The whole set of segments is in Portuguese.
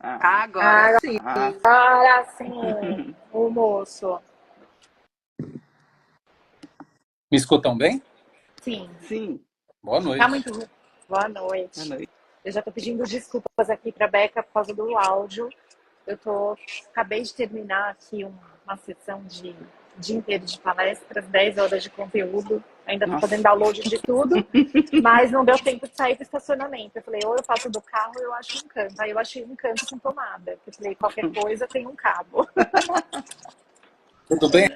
Agora sim. Agora sim, o moço. Me escutam bem? Sim, Sim. Boa tá noite. muito. Boa Boa noite. noite. Eu já tô pedindo desculpas aqui pra Beca por causa do áudio. Acabei de terminar aqui uma sessão de dia inteiro de palestras, 10 horas de conteúdo. Ainda tô fazendo Nossa. download de tudo, mas não deu tempo de sair do estacionamento. Eu falei, ou eu passo do carro ou eu acho um canto. Aí eu achei um canto com tomada. Eu falei, qualquer coisa tem um cabo. Tudo bem,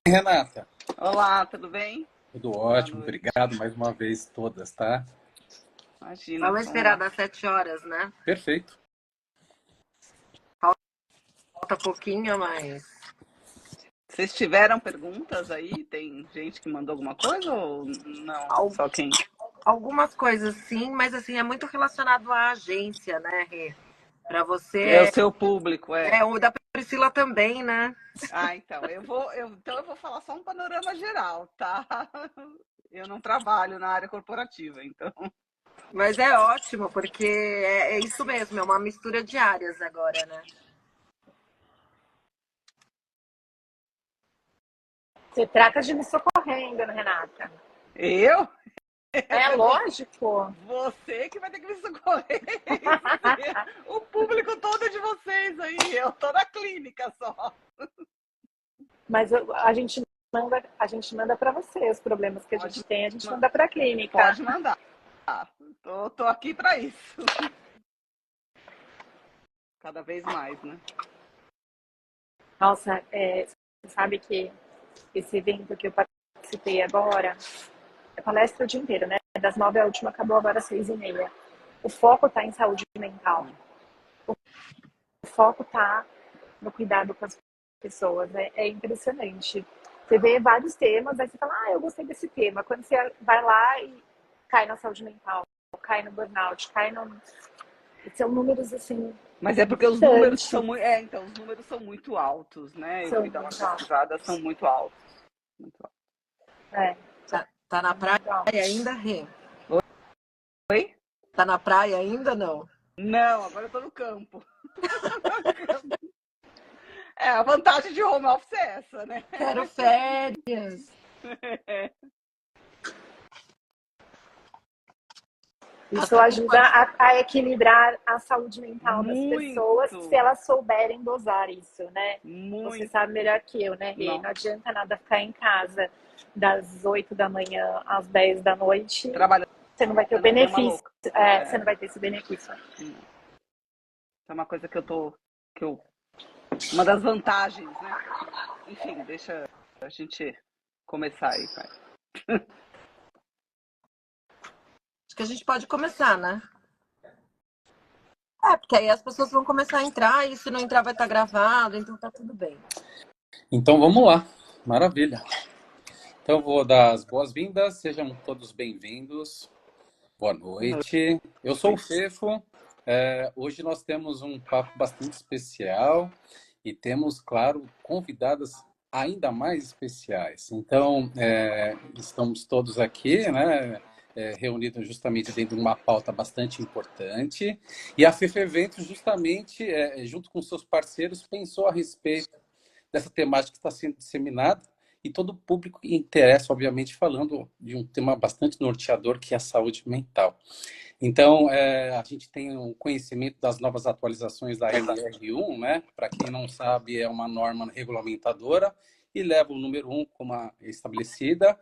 Renata? Olá, tudo bem? Tudo Boa ótimo, noite. obrigado mais uma vez todas, tá? Imagina, Vamos Vamos esperar lá. das 7 horas, né? Perfeito. Falta pouquinho, mas Vocês tiveram perguntas aí? Tem gente que mandou alguma coisa ou não? al- Só quem? algumas coisas sim, mas assim, é muito relacionado à agência, né, Rê? Para É o você, seu público, é. o da Priscila também, né? Então, eu vou falar só um panorama geral, tá? Eu não trabalho na área corporativa, então. Mas é ótimo, porque é isso mesmo, é uma mistura de áreas agora, né? Você trata de me socorrendo, Renata. Eu? É lógico. Você que vai ter que me socorrer. O público todo é de vocês aí. Eu tô na clínica só. Mas a gente manda para você os problemas que a Pode, gente tem, a gente manda para a clínica. pode mandar. Tô aqui para isso. Cada vez mais, né? Nossa, você sabe que esse evento que eu participei agora é palestra o dia inteiro, né? Das 9 a última, acabou agora às 6h30. O foco está em saúde mental. O foco está no cuidado com as pessoas. É impressionante. Você vê vários temas, aí você fala, eu gostei desse tema. Quando você vai lá e cai na saúde mental, cai no burnout, cai no... São números, assim, Mas é porque os números gigantes. são muito. Os números são muito altos, né? Eu São fui dar uma muito pesquisada, são altos. muito altos. Muito altos. É, Tá na praia muito altos. ainda, Rê? Oi? Tá na praia ainda, não? Não, agora eu tô no campo. A vantagem de home office é essa, né? Quero férias. Isso Até ajuda a equilibrar a saúde mental das pessoas, se Muito, elas souberem dosar isso, né? Você muito. sabe melhor que eu, né, Rê? Não. Não adianta nada ficar em casa das 8 da manhã às 10 da noite, Trabalhando você não vai ter o que nem uma benefício. louca. Você não vai ter esse benefício. Não. É uma coisa uma das vantagens, né? Enfim, deixa a gente começar aí, pai. Acho que a gente pode começar, né? Porque aí as pessoas vão começar a entrar e se não entrar vai estar gravado, então tá tudo bem. Então vamos lá, maravilha. Então vou dar as boas-vindas, sejam todos bem-vindos. Boa noite. Eu sou o Fefo. Hoje nós temos um papo bastante especial e temos, claro, convidadas ainda mais especiais. Então, estamos todos aqui, né, reunidos justamente dentro de uma pauta bastante importante. E a Fefo Eventos, justamente, junto com seus parceiros, pensou a respeito dessa temática que está sendo disseminada e todo o público que interessa, obviamente, falando de um tema bastante norteador, que é a saúde mental. Então, a gente tem o conhecimento das novas atualizações da NR1, né? Para quem não sabe, é uma norma regulamentadora e leva o número 1 como a estabelecida.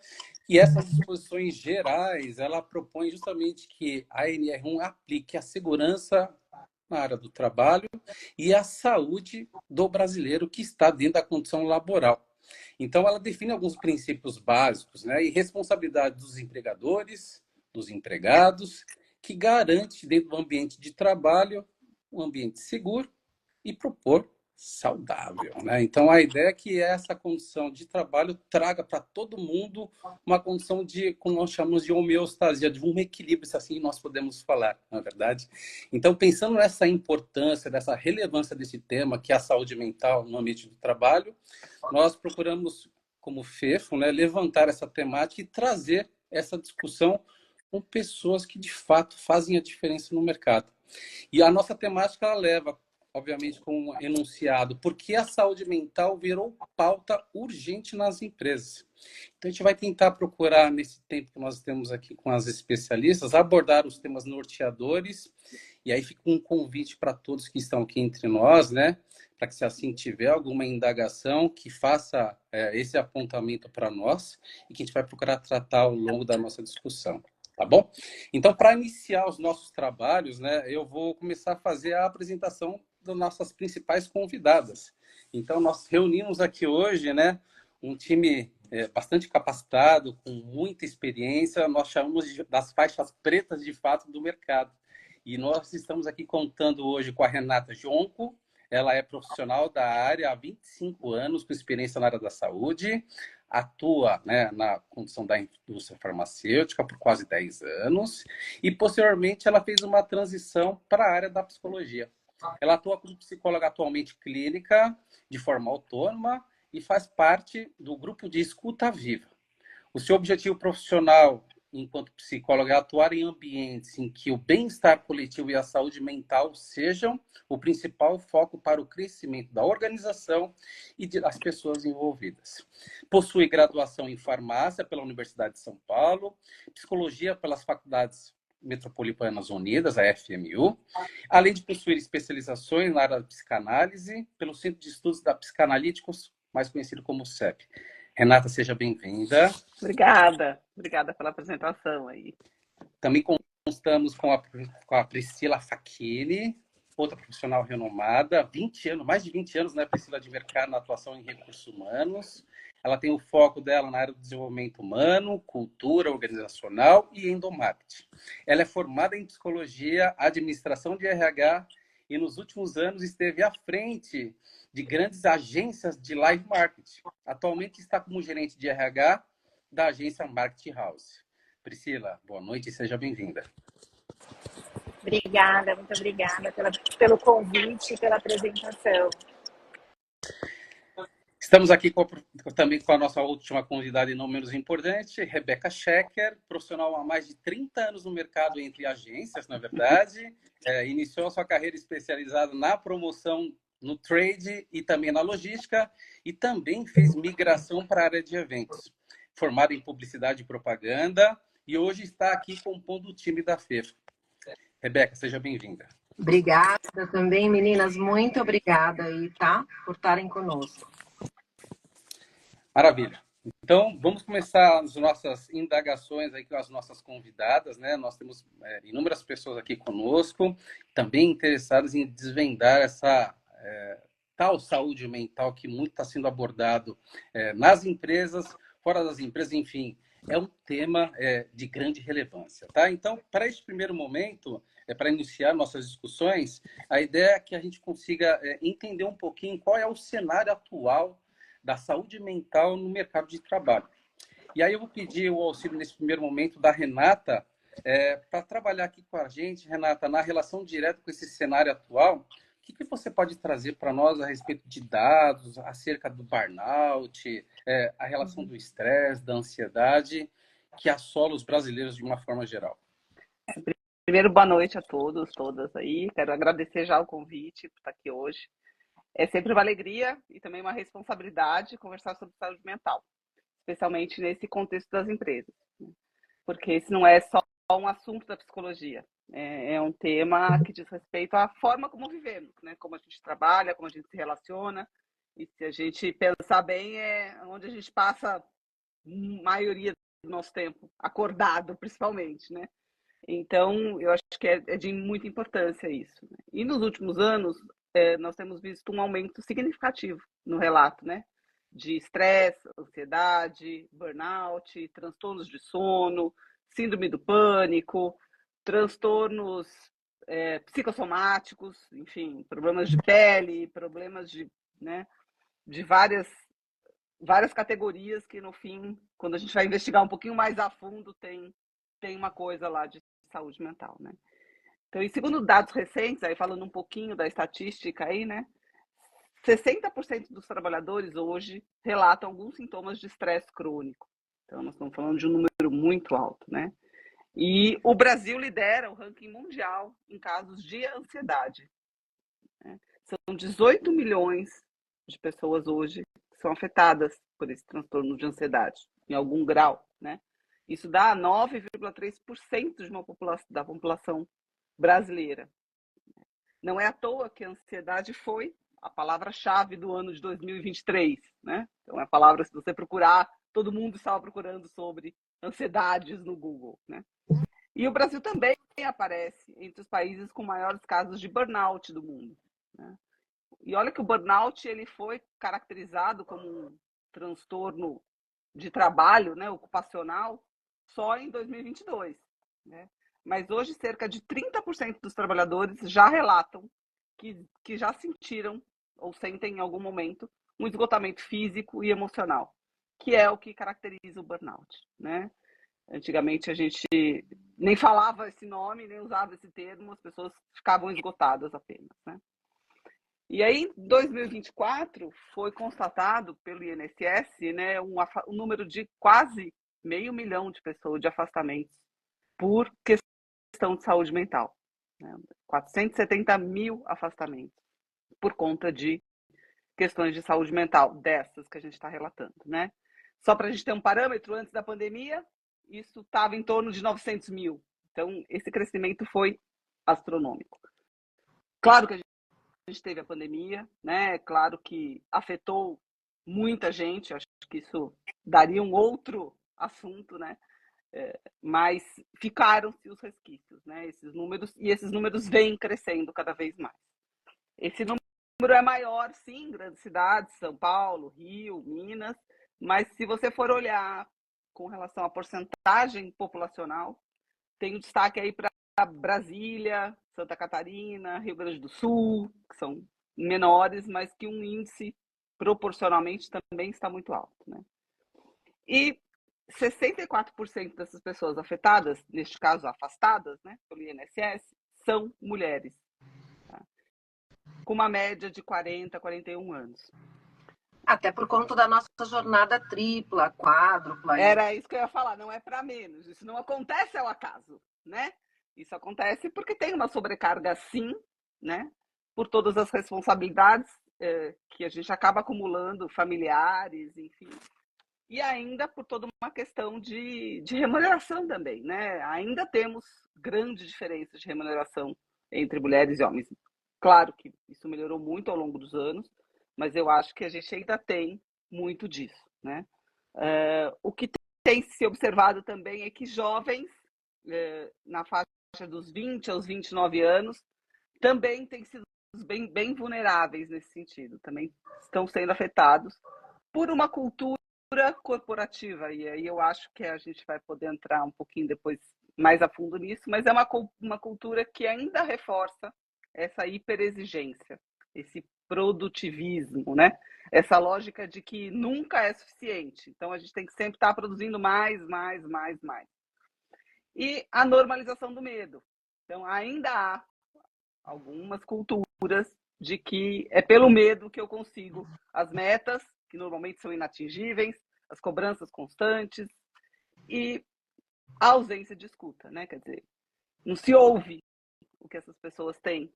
E essas disposições gerais, ela propõe justamente que a NR1 aplique a segurança na área do trabalho e a saúde do brasileiro que está dentro da condição laboral. Então, ela define alguns princípios básicos, né? E responsabilidade dos empregadores, dos empregados, que garante, dentro do ambiente de trabalho, um ambiente seguro e propor saudável, né? Então, a ideia é que essa condição de trabalho traga para todo mundo uma condição de, como nós chamamos de homeostasia, de um equilíbrio, se assim nós podemos falar, na verdade. Então, pensando nessa importância, dessa relevância desse tema, que é a saúde mental no ambiente do trabalho, nós procuramos, como FEFO, né, levantar essa temática e trazer essa discussão com pessoas que, de fato, fazem a diferença no mercado. E a nossa temática ela leva obviamente, com um enunciado, porque a saúde mental virou pauta urgente nas empresas. Então, a gente vai tentar procurar, nesse tempo que nós temos aqui com as especialistas, abordar os temas norteadores, e aí fica um convite para todos que estão aqui entre nós, né? Para que, se assim tiver alguma indagação, que faça esse apontamento para nós, e que a gente vai procurar tratar ao longo da nossa discussão. Tá bom? Então, para iniciar os nossos trabalhos, né, eu vou começar a fazer a apresentação das nossas principais convidadas. Então, nós reunimos aqui hoje, né, um time bastante capacitado, com muita experiência, nós chamamos das faixas pretas de fato do mercado. E nós estamos aqui contando hoje com a Renata Jonco. Ela é profissional da área há 25 anos, com experiência na área da saúde, atua, né, na condição da indústria farmacêutica por quase 10 anos e, posteriormente, ela fez uma transição para a área da psicologia. Ela atua como psicóloga atualmente clínica, de forma autônoma, e faz parte do grupo de Escuta Viva. O seu objetivo profissional, enquanto psicóloga, é atuar em ambientes em que o bem-estar coletivo e a saúde mental sejam o principal foco para o crescimento da organização e das pessoas envolvidas. Possui graduação em farmácia pela Universidade de São Paulo, psicologia pelas Faculdades Metropolitanas Unidas, a FMU, além de possuir especializações na área da psicanálise pelo Centro de Estudos da Psicanalíticos, mais conhecido como CEP. Renata, seja bem-vinda. Obrigada pela apresentação aí. Também constamos com a Priscila Facchini, outra profissional renomada, 20 anos, mais de 20 anos, né, Priscila, de mercado na atuação em recursos humanos. Ela tem o foco dela na área do desenvolvimento humano, cultura organizacional e endomarketing. Ela é formada em psicologia, administração de RH e nos últimos anos esteve à frente de grandes agências de live marketing. Atualmente está como gerente de RH da agência Marketing House. Priscila, boa noite e seja bem-vinda. Obrigada, muito obrigada pelo convite e pela apresentação. Estamos aqui também com a nossa última convidada e não menos importante, Rebeca Schecker, profissional há mais de 30 anos no mercado entre agências, na verdade. Iniciou a sua carreira especializada na promoção no trade e também na logística, e também fez migração para a área de eventos. Formada em publicidade e propaganda, e hoje está aqui compondo o time da FEFA. Rebeca, seja bem-vinda. Obrigada também, meninas. Muito obrigada aí, tá? Por estarem conosco. Maravilha. Então, vamos começar as nossas indagações aí com as nossas convidadas, né? Nós temos inúmeras pessoas aqui conosco, também interessadas em desvendar essa tal saúde mental que muito está sendo abordado nas empresas, fora das empresas, enfim, é um tema de grande relevância, tá? Então, para este primeiro momento, para iniciar nossas discussões, a ideia é que a gente consiga entender um pouquinho qual é o cenário atual da saúde mental no mercado de trabalho. E aí eu vou pedir o auxílio nesse primeiro momento da Renata, para trabalhar aqui com a gente, Renata, na relação direta com esse cenário atual. O que você pode trazer para nós a respeito de dados, acerca do burnout, a relação do estresse, da ansiedade, que assola os brasileiros de uma forma geral? Primeiro, boa noite a todos, todas aí. Quero agradecer já o convite por estar aqui hoje. É sempre uma alegria e também uma responsabilidade conversar sobre saúde mental, especialmente nesse contexto das empresas, porque esse não é só um assunto da psicologia, é um tema que diz respeito à forma como vivemos, né? Como a gente trabalha, como a gente se relaciona, e se a gente pensar bem, é onde a gente passa a maioria do nosso tempo, acordado principalmente, né? Então, eu acho que é de muita importância isso. E nos últimos anos, nós temos visto um aumento significativo no relato, né? De estresse, ansiedade, burnout, transtornos de sono, síndrome do pânico, transtornos psicossomáticos, enfim, problemas de pele, problemas de várias categorias que, no fim, quando a gente vai investigar um pouquinho mais a fundo, tem uma coisa lá de saúde mental, né? Então, e segundo dados recentes, aí falando um pouquinho da estatística aí, né? 60% dos trabalhadores hoje relatam alguns sintomas de estresse crônico. Então, nós estamos falando de um número muito alto, né? E o Brasil lidera o ranking mundial em casos de ansiedade. são 18 milhões de pessoas hoje que são afetadas por esse transtorno de ansiedade, em algum grau, né? Isso dá 9,3% da população brasileira. Não é à toa que a ansiedade foi a palavra-chave do ano de 2023, né? Então, é a palavra, se você procurar, todo mundo estava procurando sobre ansiedades no Google, né? E o Brasil também aparece entre os países com maiores casos de burnout do mundo, né? E olha que o burnout ele foi caracterizado como um transtorno de trabalho, né, ocupacional, só em 2022, né? Mas hoje cerca de 30% dos trabalhadores já relatam que já sentiram ou sentem em algum momento um esgotamento físico e emocional, que é o que caracteriza o burnout, né? Antigamente a gente nem falava esse nome, nem usava esse termo, as pessoas ficavam esgotadas apenas, né? E aí, em 2024, foi constatado pelo INSS, né, um número de quase 500 mil de pessoas de afastamentos por questão de saúde mental, né? 470 mil afastamentos por conta de questões de saúde mental, dessas que a gente está relatando, né? Só para a gente ter um parâmetro, antes da pandemia, isso estava em torno de 900 mil. Então, esse crescimento foi astronômico. Claro que a gente teve a pandemia, né? Claro que afetou muita gente, acho que isso daria um outro assunto, né? Mas ficaram-se os resquícios, né? Esses números vêm crescendo cada vez mais. Esse número é maior, sim, em grandes cidades, São Paulo, Rio, Minas, mas se você for olhar com relação à porcentagem populacional, tem um destaque aí para Brasília, Santa Catarina, Rio Grande do Sul, que são menores, mas que um índice proporcionalmente também está muito alto, né? E 64% dessas pessoas afetadas, neste caso afastadas, né, pelo INSS, são mulheres, tá? Com uma média de 40 a 41 anos. Até por conta da nossa jornada tripla, quádrupla. Era isso que eu ia falar, não é para menos. Isso não acontece ao acaso, né? Isso acontece porque tem uma sobrecarga, sim, né? Por todas as responsabilidades que a gente acaba acumulando, familiares, enfim. E ainda por toda uma questão de remuneração também, né? Ainda temos grandes diferenças de remuneração entre mulheres e homens. Claro que isso melhorou muito ao longo dos anos, mas eu acho que a gente ainda tem muito disso, né? O que tem se observado também é que jovens, na faixa dos 20 aos 29 anos, também têm sido bem vulneráveis nesse sentido, também estão sendo afetados por uma cultura corporativa, e aí eu acho que a gente vai poder entrar um pouquinho depois mais a fundo nisso, mas é uma cultura que ainda reforça essa hiperexigência, esse produtivismo, né? Essa lógica de que nunca é suficiente, então a gente tem que sempre estar produzindo mais. E a normalização do medo. Então ainda há algumas culturas de que é pelo medo que eu consigo as metas, que normalmente são inatingíveis, as cobranças constantes e a ausência de escuta, né? Quer dizer, não se ouve o que essas pessoas têm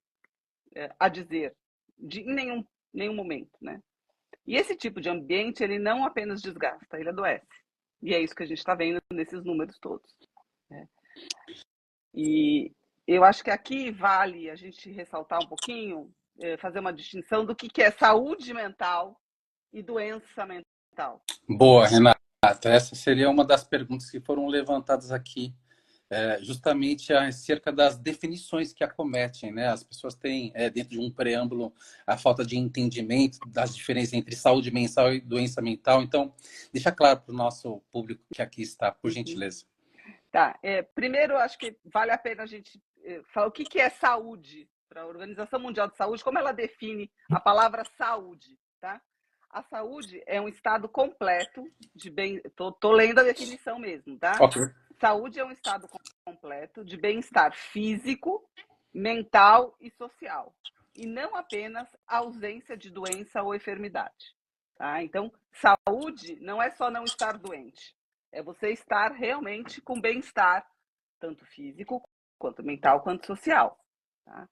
a dizer em nenhum momento, né? E esse tipo de ambiente, ele não apenas desgasta, ele adoece. E é isso que a gente está vendo nesses números todos, né? E eu acho que aqui vale a gente ressaltar um pouquinho, fazer uma distinção do que é saúde mental e doença mental. Boa, Renata. Essa seria uma das perguntas que foram levantadas aqui, justamente acerca das definições que acometem, né? As pessoas têm, dentro de um preâmbulo, a falta de entendimento das diferenças entre saúde mental e doença mental. Então, deixa claro para o nosso público que aqui está, por gentileza. Tá. Primeiro, acho que vale a pena a gente falar o que é saúde. Para a Organização Mundial de Saúde, como ela define a palavra saúde, tá? A saúde é um estado completo de bem... Tô lendo a definição mesmo, tá? Ok. Saúde é um estado completo de bem-estar físico, mental e social. E não apenas a ausência de doença ou enfermidade, tá? Então, saúde não é só não estar doente. É você estar realmente com bem-estar, tanto físico, quanto mental, quanto social, tá?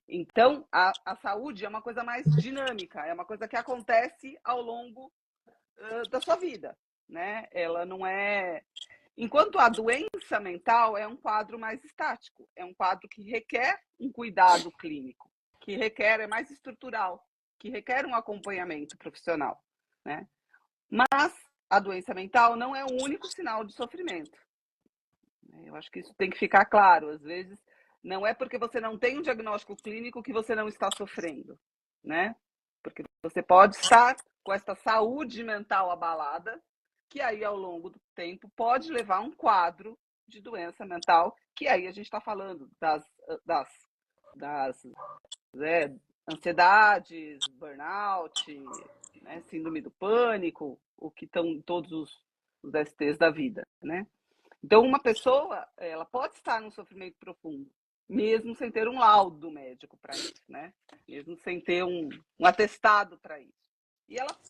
Então, a saúde é uma coisa mais dinâmica, é uma coisa que acontece ao longo da sua vida, né? Ela não é... Enquanto a doença mental é um quadro mais estático, é um quadro que requer um cuidado clínico, que requer, é mais estrutural, que requer um acompanhamento profissional, né? Mas a doença mental não é o único sinal de sofrimento. Eu acho que isso tem que ficar claro. Às vezes, não é porque você não tem um diagnóstico clínico que você não está sofrendo, né? Porque você pode estar com essa saúde mental abalada, que aí, ao longo do tempo, pode levar a um quadro de doença mental, que aí a gente está falando das ansiedades, burnout, né, síndrome do pânico, o que estão todos os STs da vida, né? Então, uma pessoa, ela pode estar num sofrimento profundo, mesmo sem ter um laudo médico para isso, né? Mesmo sem ter um atestado para isso.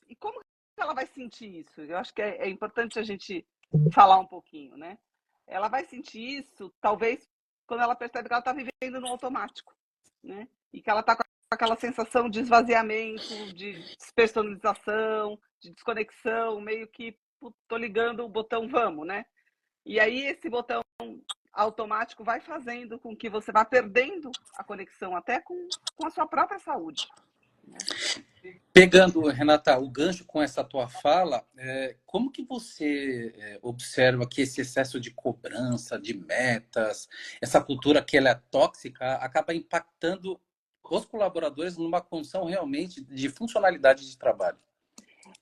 E como ela vai sentir isso? Eu acho que é importante a gente falar um pouquinho, né? Ela vai sentir isso, talvez, quando ela percebe que ela está vivendo no automático, né? E que ela está com aquela sensação de esvaziamento, de despersonalização, de desconexão, meio que tô ligando o botão vamos, né? E aí esse botão automático vai fazendo com que você vá perdendo a conexão até com a sua própria saúde. Pegando, Renata, o gancho com essa tua fala, como que você observa que esse excesso de cobrança, de metas, essa cultura que ela é tóxica, acaba impactando os colaboradores numa condição realmente de funcionalidade de trabalho?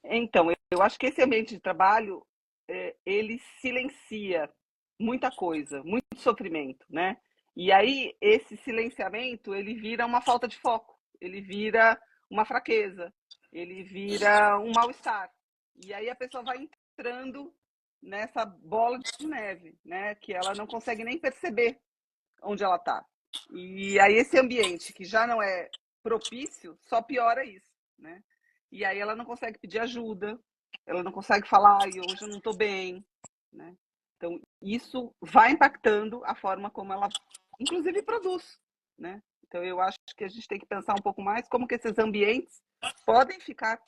Então, eu acho que esse ambiente de trabalho, ele silencia muita coisa, muito sofrimento, né? E aí, esse silenciamento, ele vira uma falta de foco, ele vira uma fraqueza, ele vira um mal-estar. E aí a pessoa vai entrando nessa bola de neve, né? Que ela não consegue nem perceber onde ela está. E aí esse ambiente que já não é propício, só piora isso, né? E aí ela não consegue pedir ajuda, ela não consegue falar, e hoje eu não estou bem, né? Então, isso vai impactando a forma como ela, inclusive, produz, né? Então, eu acho que a gente tem que pensar um pouco mais como que esses ambientes podem ficar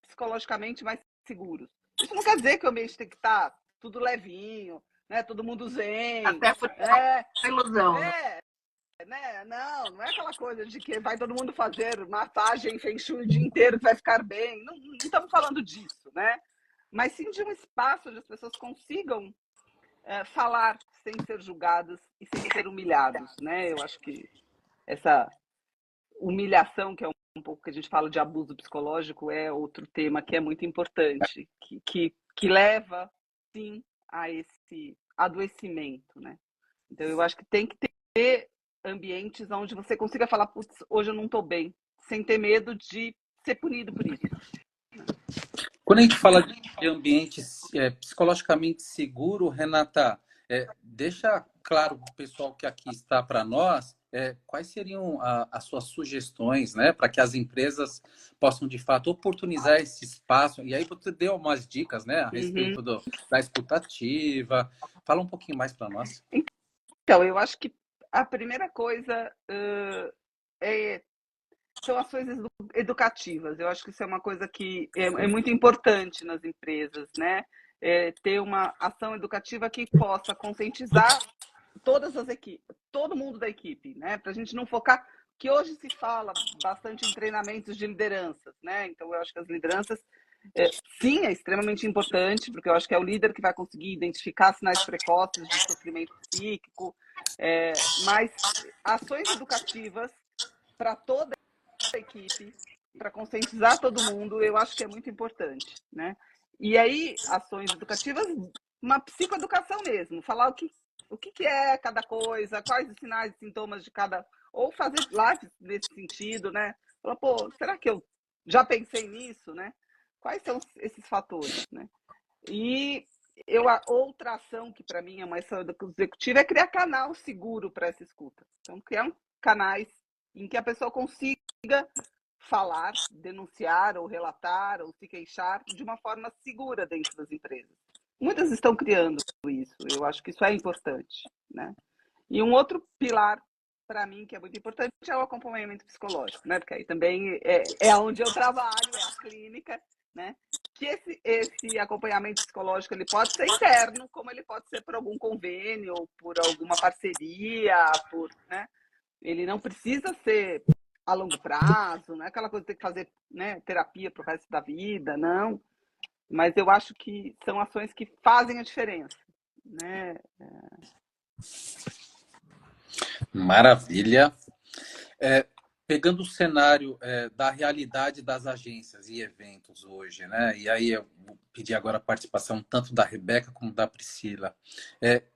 psicologicamente mais seguros. Isso não quer dizer que o ambiente tem que estar tudo levinho, né? Todo mundo zen. Até foi É, uma ilusão, né? né? Não é aquela coisa de que vai todo mundo fazer massagem feng shui o dia inteiro que vai ficar bem. Não, não estamos falando disso, né? Mas sim de um espaço onde as pessoas consigam falar sem ser julgadas e sem ser humilhados, né? Eu acho que essa humilhação, que é um pouco que a gente fala de abuso psicológico, é outro tema que é muito importante, que leva, sim, a esse adoecimento, né? Então, eu acho que tem que ter ambientes onde você consiga falar, putz, hoje eu não estou bem, sem ter medo de ser punido por isso. Quando a gente fala de ambiente psicologicamente seguro, Renata, deixa claro para o pessoal que aqui está para nós, quais seriam as suas sugestões, né, para que as empresas possam, de fato, oportunizar esse espaço. E aí você deu umas dicas, né, a respeito da escutativa. Fala um pouquinho mais para nós. Então, eu acho que a primeira coisa são ações educativas. Eu acho que isso é uma coisa que é muito importante nas empresas, né? Ter uma ação educativa que possa conscientizar todas as equipes, todo mundo da equipe, né? Para a gente não focar, que hoje se fala bastante em treinamentos de lideranças, né? Então eu acho que as lideranças, sim, é extremamente importante, porque eu acho que é o líder que vai conseguir identificar sinais precoces de sofrimento psíquico, mas ações educativas para toda a equipe, para conscientizar todo mundo, eu acho que é muito importante, né? E aí, ações educativas, uma psicoeducação mesmo, falar o que é cada coisa, quais os sinais e sintomas de cada... Ou fazer lives nesse sentido, né? Falar, pô, será que eu já pensei nisso, né? Quais são esses fatores, né? E outra ação que para mim é uma ação executiva é criar canal seguro para essa escuta. Então, criar canais em que a pessoa consiga falar, denunciar ou relatar ou se queixar de uma forma segura dentro das empresas. Muitas estão criando isso, eu acho que isso é importante, né? E um outro pilar para mim, que é muito importante, é o acompanhamento psicológico, né? Porque aí também é onde eu trabalho, é a clínica, né? Que esse acompanhamento psicológico ele pode ser interno, como ele pode ser por algum convênio, ou por alguma parceria, né? Ele não precisa ser a longo prazo, não é aquela coisa de ter que fazer, né, terapia pro resto da vida, não. Mas eu acho que são ações que fazem a diferença, né? Maravilha. Pegando o cenário da realidade das agências e eventos hoje, né? E aí eu vou pedir agora a participação tanto da Rebeca como da Priscila.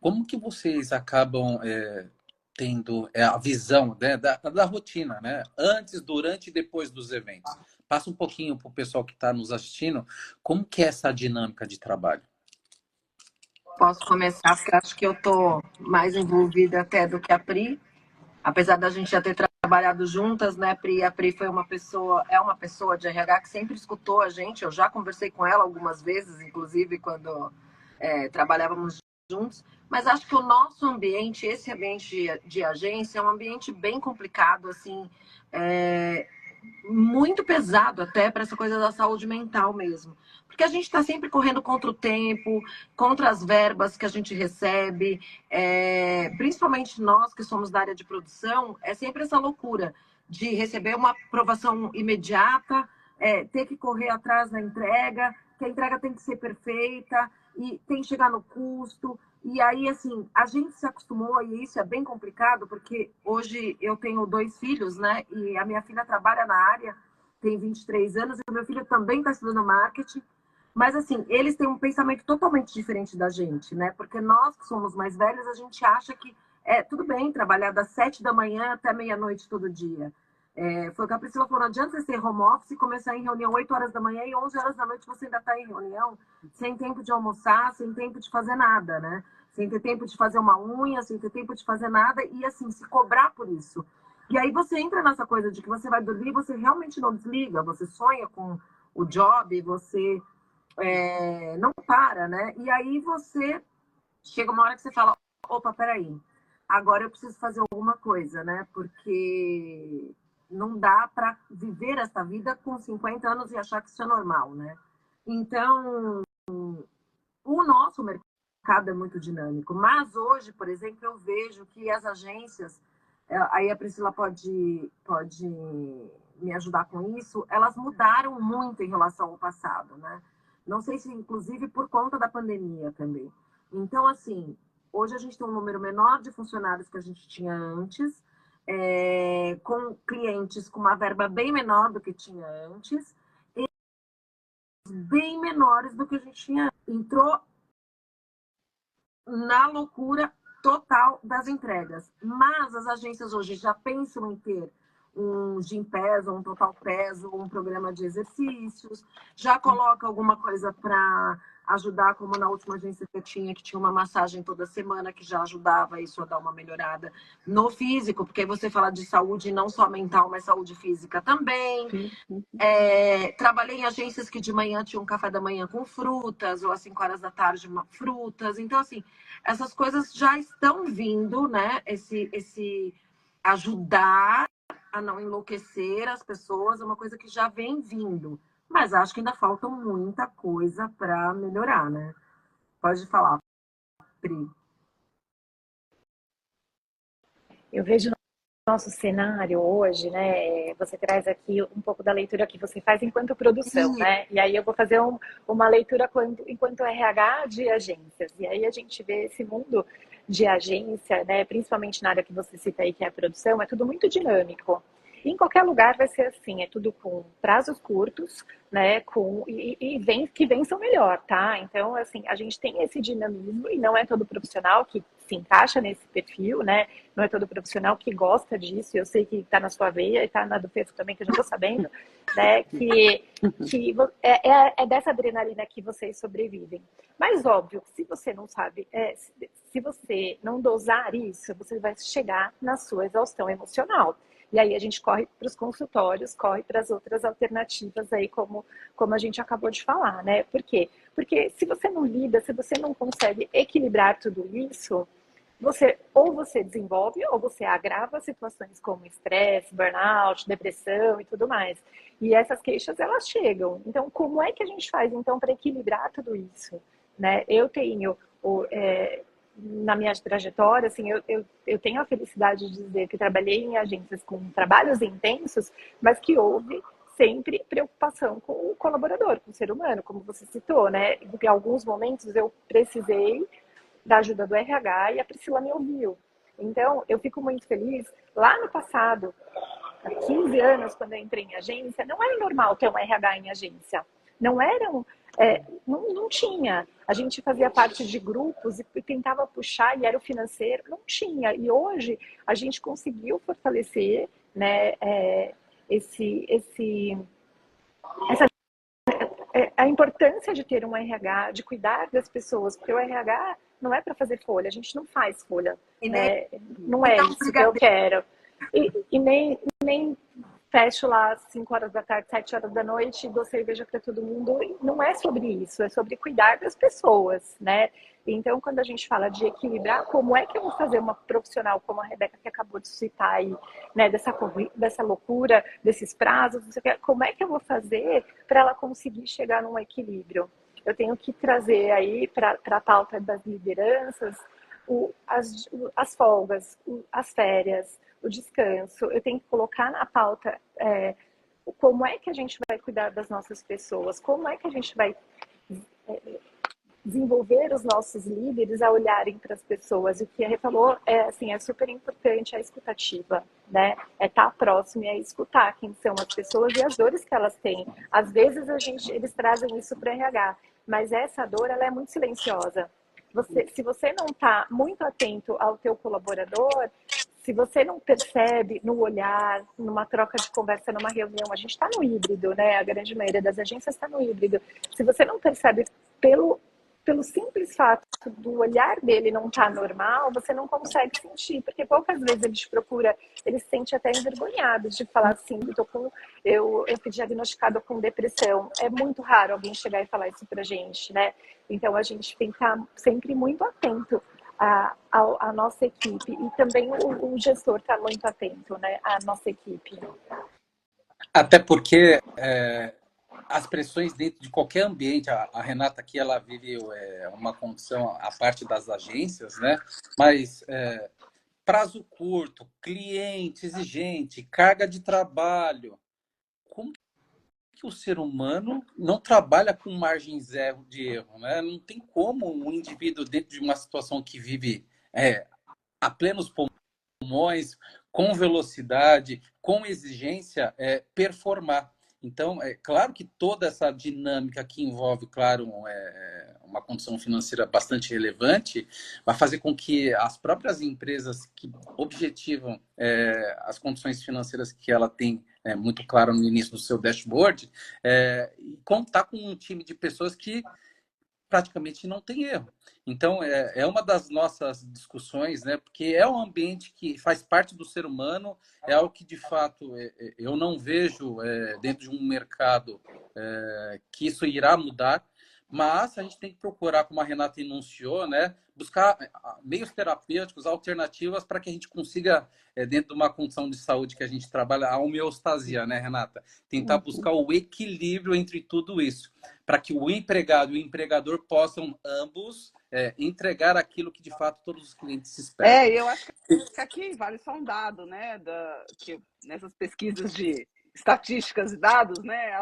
Como que vocês acabam tendo a visão, né, da rotina, né? Antes, durante e depois dos eventos. Passa um pouquinho para o pessoal que está nos assistindo, como que é essa dinâmica de trabalho? Posso começar, porque acho que eu estou mais envolvida até do que a Pri. Apesar da gente já ter trabalhado juntas, né, Pri? A Pri é uma pessoa de RH que sempre escutou a gente. Eu já conversei com ela algumas vezes, inclusive quando trabalhávamos juntos. Mas acho que o nosso ambiente, esse ambiente de agência, é um ambiente bem complicado, assim, muito pesado até para essa coisa da saúde mental mesmo. Porque a gente está sempre correndo contra o tempo, contra as verbas que a gente recebe, principalmente nós que somos da área de produção, é sempre essa loucura de receber uma aprovação imediata, ter que correr atrás da entrega, que a entrega tem que ser perfeita, e tem que chegar no custo. E aí, assim, a gente se acostumou, e isso é bem complicado, porque hoje eu tenho 2 filhos, né? E a minha filha trabalha na área, tem 23 anos, e o meu filho também está estudando marketing. Mas, assim, eles têm um pensamento totalmente diferente da gente, né? Porque nós que somos mais velhos, a gente acha que tudo bem trabalhar das 7 da manhã até meia-noite todo dia. Foi o que a Priscila falou, não adianta você ser home office e começar em reunião 8 horas da manhã e 11 horas da noite você ainda está em reunião, sem tempo de almoçar, sem tempo de fazer nada, né? Sem ter tempo de fazer uma unha, sem ter tempo de fazer nada e, assim, se cobrar por isso. E aí você entra nessa coisa de que você vai dormir e você realmente não desliga, você sonha com o job, você não para, né? E aí você chega uma hora que você fala, opa, peraí, agora eu preciso fazer alguma coisa, né? Porque não dá para viver essa vida com 50 anos e achar que isso é normal, né? Então, o nosso mercado é muito dinâmico, mas hoje, por exemplo, eu vejo que as agências, aí a Priscila pode me ajudar com isso, elas mudaram muito em relação ao passado, né? Não sei se, inclusive, por conta da pandemia também. Então, assim, hoje a gente tem um número menor de funcionários que a gente tinha antes, com clientes com uma verba bem menor do que tinha antes, e bem menores do que a gente tinha. Entrou na loucura total das entregas. Mas as agências hoje já pensam em ter um Gympass, um Total Pass, um programa de exercícios, já coloca alguma coisa para ajudar, como na última agência que eu tinha, que tinha uma massagem toda semana, que já ajudava isso a dar uma melhorada no físico, porque aí você fala de saúde não só mental, mas saúde física também. Trabalhei em agências que de manhã tinham um café da manhã com frutas, ou às 5 horas da tarde frutas. Então, assim, essas coisas já estão vindo, né? Esse ajudar a não enlouquecer as pessoas é uma coisa que já vem vindo. Mas acho que ainda falta muita coisa para melhorar, né? Pode falar, Pri. Eu vejo no nosso cenário hoje, né? Você traz aqui um pouco da leitura que você faz enquanto produção, né? E aí eu vou fazer uma leitura enquanto RH de agências. E aí a gente vê esse mundo de agência, né? Principalmente na área que você cita aí, que é a produção, é tudo muito dinâmico. E em qualquer lugar vai ser assim, é tudo com prazos curtos, né? Que vençam melhor, tá? Então, assim, a gente tem esse dinamismo e não é todo profissional que se encaixa nesse perfil, né? Não é todo profissional que gosta disso. Eu sei que está na sua veia e está na do Pedro também, que eu já estou sabendo, né? Que é dessa adrenalina que vocês sobrevivem. Mas, óbvio, se você não sabe, se você não dosar isso, você vai chegar na sua exaustão emocional. E aí a gente corre para os consultórios, corre para as outras alternativas aí, como a gente acabou de falar, né? Por quê? Porque se você não lida, se você não consegue equilibrar tudo isso, você desenvolve ou você agrava situações como estresse, burnout, depressão e tudo mais. E essas queixas, elas chegam. Então, como é que a gente faz, então, para equilibrar tudo isso? Né? Eu tenho, na minha trajetória, assim, eu tenho a felicidade de dizer que trabalhei em agências com trabalhos intensos, mas que houve sempre preocupação com o colaborador, com o ser humano, como você citou, né? Em alguns momentos eu precisei da ajuda do RH e a Priscila me ouviu. Então, eu fico muito feliz. Lá no passado, há 15 anos, quando eu entrei em agência, não era normal ter um RH em agência. Não eram, não tinha. A gente fazia parte de grupos e tentava puxar, e era o financeiro, não tinha. E hoje a gente conseguiu fortalecer, né, essa a importância de ter um RH, de cuidar das pessoas, porque o RH não é para fazer folha, a gente não faz folha, né? Não é isso que eu quero. E nem fecho lá às 5 horas da tarde, 7 horas da noite e dou cerveja para todo mundo. Não é sobre isso, é sobre cuidar das pessoas, né? Então, quando a gente fala de equilibrar, como é que eu vou fazer uma profissional como a Rebeca, que acabou de citar aí, né, dessa loucura, desses prazos, como é que eu vou fazer para ela conseguir chegar num equilíbrio? Eu tenho que trazer aí para a pauta das lideranças as folgas, as férias, o descanso. Eu tenho que colocar na pauta como é que a gente vai cuidar das nossas pessoas, como é que a gente vai desenvolver os nossos líderes a olharem para as pessoas. E o que a Rê falou assim, é super importante a escutativa, né? É estar próximo e é escutar quem são as pessoas e as dores que elas têm. Às vezes eles trazem isso para o RH, mas essa dor ela é muito silenciosa. Se você não está muito atento ao teu colaborador, se você não percebe no olhar, numa troca de conversa, numa reunião, a gente está no híbrido, né? A grande maioria das agências está no híbrido. Se você não percebe pelo simples fato do olhar dele não estar normal, você não consegue sentir, porque poucas vezes ele te procura, ele se sente até envergonhado de falar assim, eu fui diagnosticado com depressão. É muito raro alguém chegar e falar isso pra gente, né? Então a gente tem que estar sempre muito atento à nossa equipe, e também o gestor está muito atento, né, à nossa equipe. Até porque as pressões dentro de qualquer ambiente, a Renata aqui, ela vive uma condição à parte das agências, né? Mas prazo curto, cliente exigente, carga de trabalho. Como que o ser humano não trabalha com margem zero de erro, né? Não tem como um indivíduo dentro de uma situação que vive a plenos pulmões, com velocidade, com exigência, performar. Então, é claro que toda essa dinâmica que envolve, claro, uma condição financeira bastante relevante, vai fazer com que as próprias empresas que objetivam as condições financeiras que ela tem muito claro no início do seu dashboard, contar com um time de pessoas que praticamente não tem erro. Então, é uma das nossas discussões, né? Porque é um ambiente que faz parte do ser humano, é algo que, de fato, eu não vejo dentro de um mercado que isso irá mudar, mas a gente tem que procurar, como a Renata enunciou, né? Buscar meios terapêuticos, alternativas para que a gente consiga, dentro de uma condição de saúde que a gente trabalha, a homeostasia, né, Renata? Tentar buscar o equilíbrio entre tudo isso, para que o empregado e o empregador possam ambos entregar aquilo que de fato todos os clientes esperam. Eu acho que aqui vale só um dado, né? Que nessas pesquisas de estatísticas e dados, né?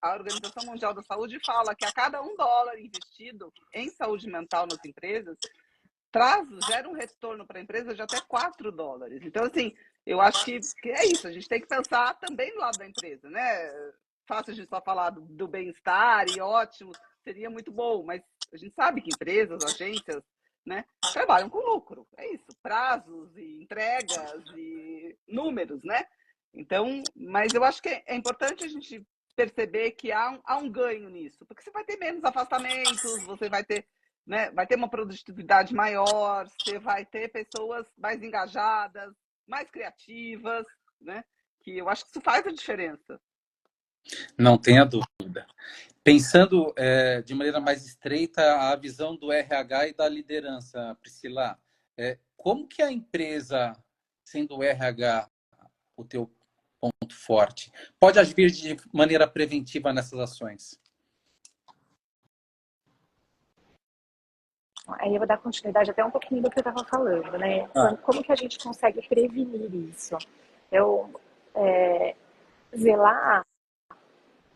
A Organização Mundial da Saúde fala que a cada $1 investido em saúde mental nas empresas, gera um retorno para a empresa de até $4. Então, assim, eu acho que é isso. A gente tem que pensar também do lado da empresa, né? Fácil de só falar do bem-estar e ótimo, seria muito bom, mas a gente sabe que empresas, agências, né, trabalham com lucro. É isso, prazos e entregas e números, né? Então, mas eu acho que é importante a gente perceber que há um ganho nisso, porque você vai ter menos afastamentos, você vai ter, né, vai ter uma produtividade maior, você vai ter pessoas mais engajadas, mais criativas, né? Que eu acho que isso faz a diferença. Não tenha dúvida. Pensando de maneira mais estreita a visão do RH e da liderança, Priscila, como que a empresa, sendo o RH o teu ponto forte, pode agir de maneira preventiva nessas ações? Aí eu vou dar continuidade até um pouquinho do que eu estava falando, né? Como que a gente consegue prevenir isso? Eu zelar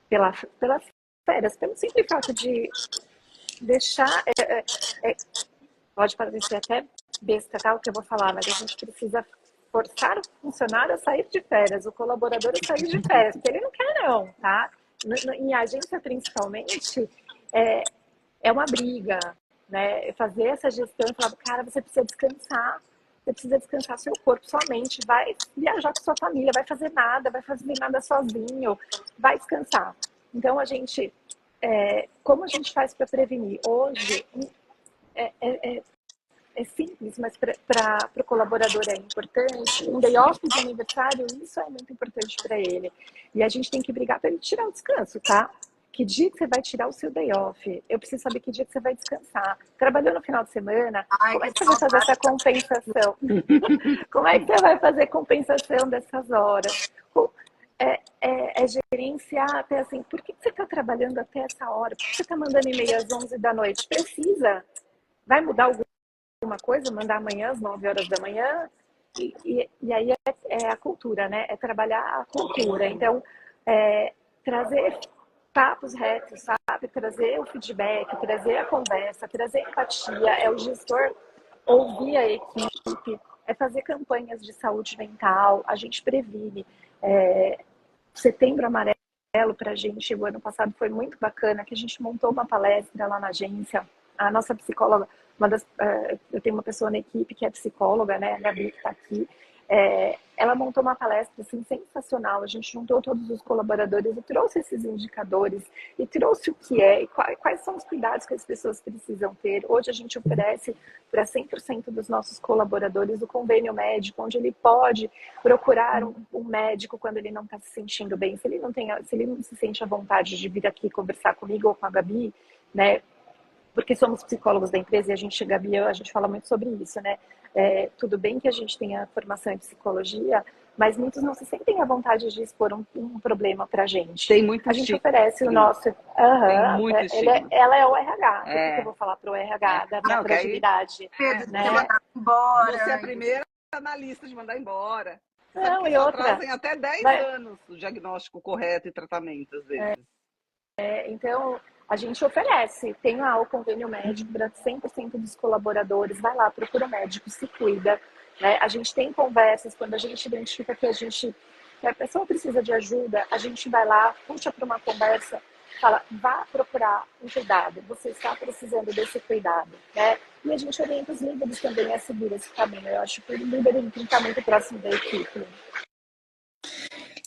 pelas férias, pelo simples fato de deixar. Pode parecer até besta, tá, o que eu vou falar, mas a gente precisa forçar o funcionário a sair de férias, o colaborador a sair de férias, porque ele não quer não, tá? Em agência, principalmente, é uma briga, né? Fazer essa gestão e falar, cara, você precisa descansar seu corpo, sua mente, vai viajar com sua família, vai fazer nada sozinho, vai descansar. Então, como a gente faz para prevenir? Hoje, é simples, mas para o colaborador é importante. Um day off de aniversário, isso é muito importante para ele. E a gente tem que brigar para ele tirar o descanso, tá? Que dia que você vai tirar o seu day off? Eu preciso saber que dia que você vai descansar. Trabalhando no final de semana, como é que você vai fazer essa compensação? Como é que você vai fazer compensação dessas horas? É gerenciar até assim, por que você está trabalhando até essa hora? Por que você está mandando e-mail às 11 da noite? Precisa? Vai mudar alguma coisa? Mandar amanhã às 9 horas da manhã? E aí é a cultura, né? É trabalhar a cultura. Então, trazer papos retos, sabe? Trazer o feedback, trazer a conversa, trazer empatia. É o gestor ouvir a equipe, é fazer campanhas de saúde mental. A gente previne. Setembro Amarelo para a gente, o ano passado foi muito bacana, que a gente montou uma palestra lá na agência. A nossa psicóloga, eu tenho uma pessoa na equipe que é psicóloga, né, a Gabi, que está aqui. Ela montou uma palestra assim, sensacional. A gente juntou todos os colaboradores e trouxe esses indicadores e trouxe o que é e quais são os cuidados que as pessoas precisam ter. Hoje a gente oferece para 100% dos nossos colaboradores o convênio médico, onde ele pode procurar um médico quando ele não está se sentindo bem. Se ele não se sente à vontade de vir aqui conversar comigo ou com a Gabi, né? Porque somos psicólogos da empresa e Gabi e eu, a gente fala muito sobre isso, né? Tudo bem que a gente tenha formação em psicologia, mas muitos não se sentem à vontade de expor um problema pra gente. Tem muito A gente estigma. oferece o nosso... Tem muito estigma. Ela é o RH. O que eu vou falar pro RH da minha fragilidade? Né? Mandar embora. Você é a primeira na lista de mandar embora. Não, e outra... trazem até 10 anos o diagnóstico correto e tratamento, às vezes. Então... A gente oferece, tem lá o convênio médico para 100% dos colaboradores, vai lá, procura o médico, se cuida. Né? A gente tem conversas, quando a gente identifica que a pessoa precisa de ajuda, a gente vai lá, puxa para uma conversa, fala, vá procurar um cuidado, você está precisando desse cuidado. Né? E a gente orienta os líderes também a seguir esse caminho. Eu acho que o líder tem que estar muito próximo da equipe.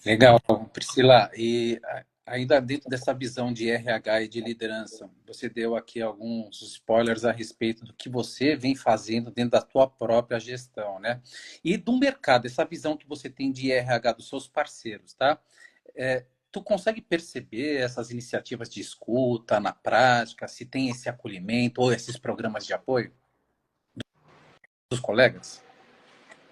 Legal, Priscila. E ainda dentro dessa visão de RH e de liderança, você deu aqui alguns spoilers a respeito do que você vem fazendo dentro da tua própria gestão, né? E do mercado, essa visão que você tem de RH dos seus parceiros, tá? Tu consegue perceber essas iniciativas de escuta na prática, se tem esse acolhimento ou esses programas de apoio dos colegas?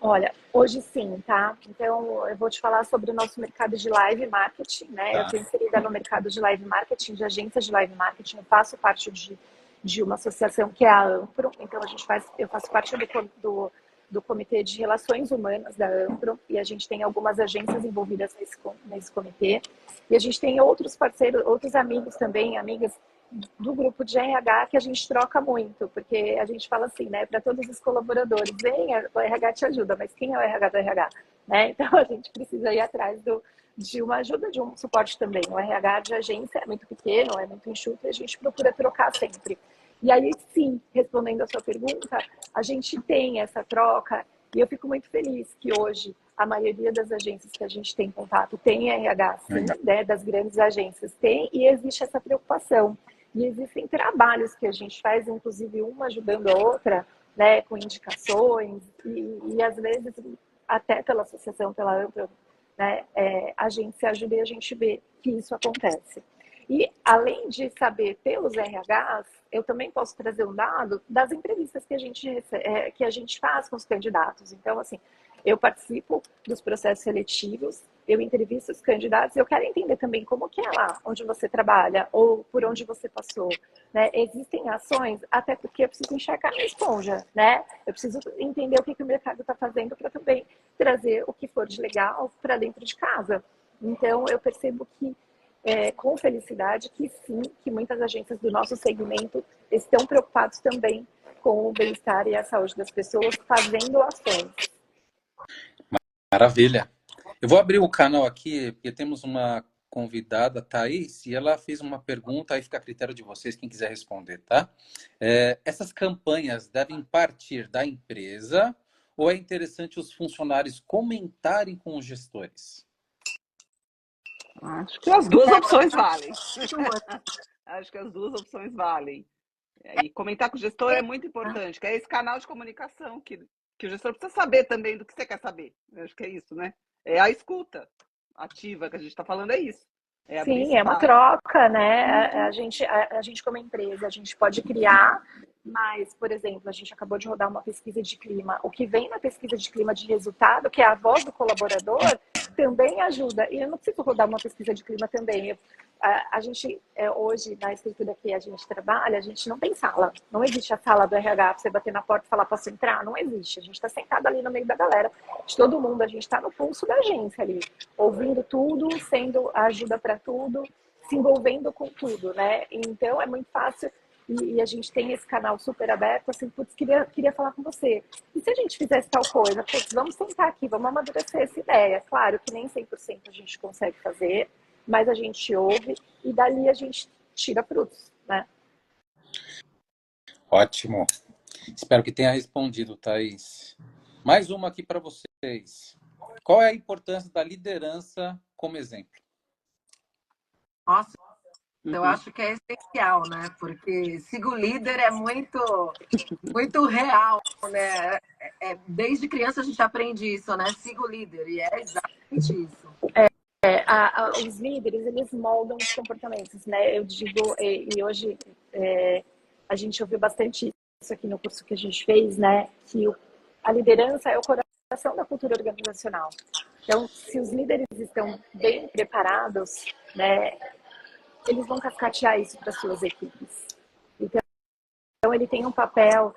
Olha, hoje sim, tá? Então, eu vou te falar sobre o nosso mercado de live marketing, né? Tá. Eu estou inserida no mercado de live marketing, de agências de live marketing. Eu faço parte de uma associação que é a Ampro. Então, eu faço parte do Comitê de Relações Humanas da Ampro. E a gente tem algumas agências envolvidas nesse comitê. E a gente tem outros parceiros, outros amigos também, amigas do grupo de RH que a gente troca muito, porque a gente fala assim, né, para todos os colaboradores, venha, o RH te ajuda, mas quem é o RH do RH? Né? Então a gente precisa ir atrás de uma ajuda, de um suporte também. O RH de agência é muito pequeno, é muito enxuto, e a gente procura trocar sempre. E aí sim, respondendo a sua pergunta, a gente tem essa troca e eu fico muito feliz que hoje a maioria das agências que a gente tem contato tem RH, sim, né, das grandes agências tem, e existe essa preocupação. E existem trabalhos que a gente faz, inclusive uma ajudando a outra, né, com indicações, e às vezes, até pela associação, pela Ampla, né, a gente se ajuda e a gente vê que isso acontece. E, além de saber pelos RHs, eu também posso trazer um dado das entrevistas que a gente faz com os candidatos. Então, assim, eu participo dos processos seletivos, eu entrevisto os candidatos, eu quero entender também como que é lá onde você trabalha ou por onde você passou, né? Existem ações, até porque eu preciso enxergar minha esponja, né? Eu preciso entender o que o mercado está fazendo para também trazer o que for de legal para dentro de casa. Então, eu percebo que, com felicidade, que sim, que muitas agências do nosso segmento estão preocupados também com o bem-estar e a saúde das pessoas, fazendo ações. Maravilha. Eu vou abrir o canal aqui, porque temos uma convidada, Thaís, e ela fez uma pergunta, aí fica a critério de vocês, quem quiser responder, tá? Essas campanhas devem partir da empresa ou é interessante os funcionários comentarem com os gestores? Acho que as duas opções valem. Acho que as duas opções valem. E comentar com o gestor é muito importante, que é esse canal de comunicação que o gestor precisa saber também do que você quer saber. Eu acho que é isso, né? É a escuta ativa que a gente está falando, é isso. Sim, é uma troca, né? A gente como empresa, a gente pode criar, mas, por exemplo, a gente acabou de rodar uma pesquisa de clima. O que vem na pesquisa de clima de resultado, que é a voz do colaborador, também ajuda. E eu não preciso rodar uma pesquisa de clima também. A gente, hoje, na estrutura que a gente trabalha, a gente não tem sala. Não existe a sala do RH para você bater na porta e falar, posso entrar? Não existe. A gente está sentado ali no meio da galera, de todo mundo. A gente está no pulso da agência ali, ouvindo tudo, sendo a ajuda para tudo, se envolvendo com tudo, né? Então, é muito fácil. E a gente tem esse canal super aberto, assim, putz, queria falar com você. E se a gente fizesse tal coisa? Putz, vamos sentar aqui, vamos amadurecer essa ideia. Claro que nem 100% a gente consegue fazer, mas a gente ouve e dali a gente tira frutos, né? Ótimo. Espero que tenha respondido, Thaís. Mais uma aqui para vocês. Qual é a importância da liderança como exemplo? Nossa, eu acho que é essencial, né? Porque siga o líder é muito real, né? Desde criança a gente aprende isso, né? Siga o líder, e é exatamente isso. Os líderes, eles moldam os comportamentos, né? Eu digo, e hoje a gente ouviu bastante isso aqui no curso que a gente fez, né? Que a liderança é o coração da cultura organizacional. Então, se os líderes estão bem preparados, né? Eles vão cascatear isso para suas equipes. Então, ele tem um papel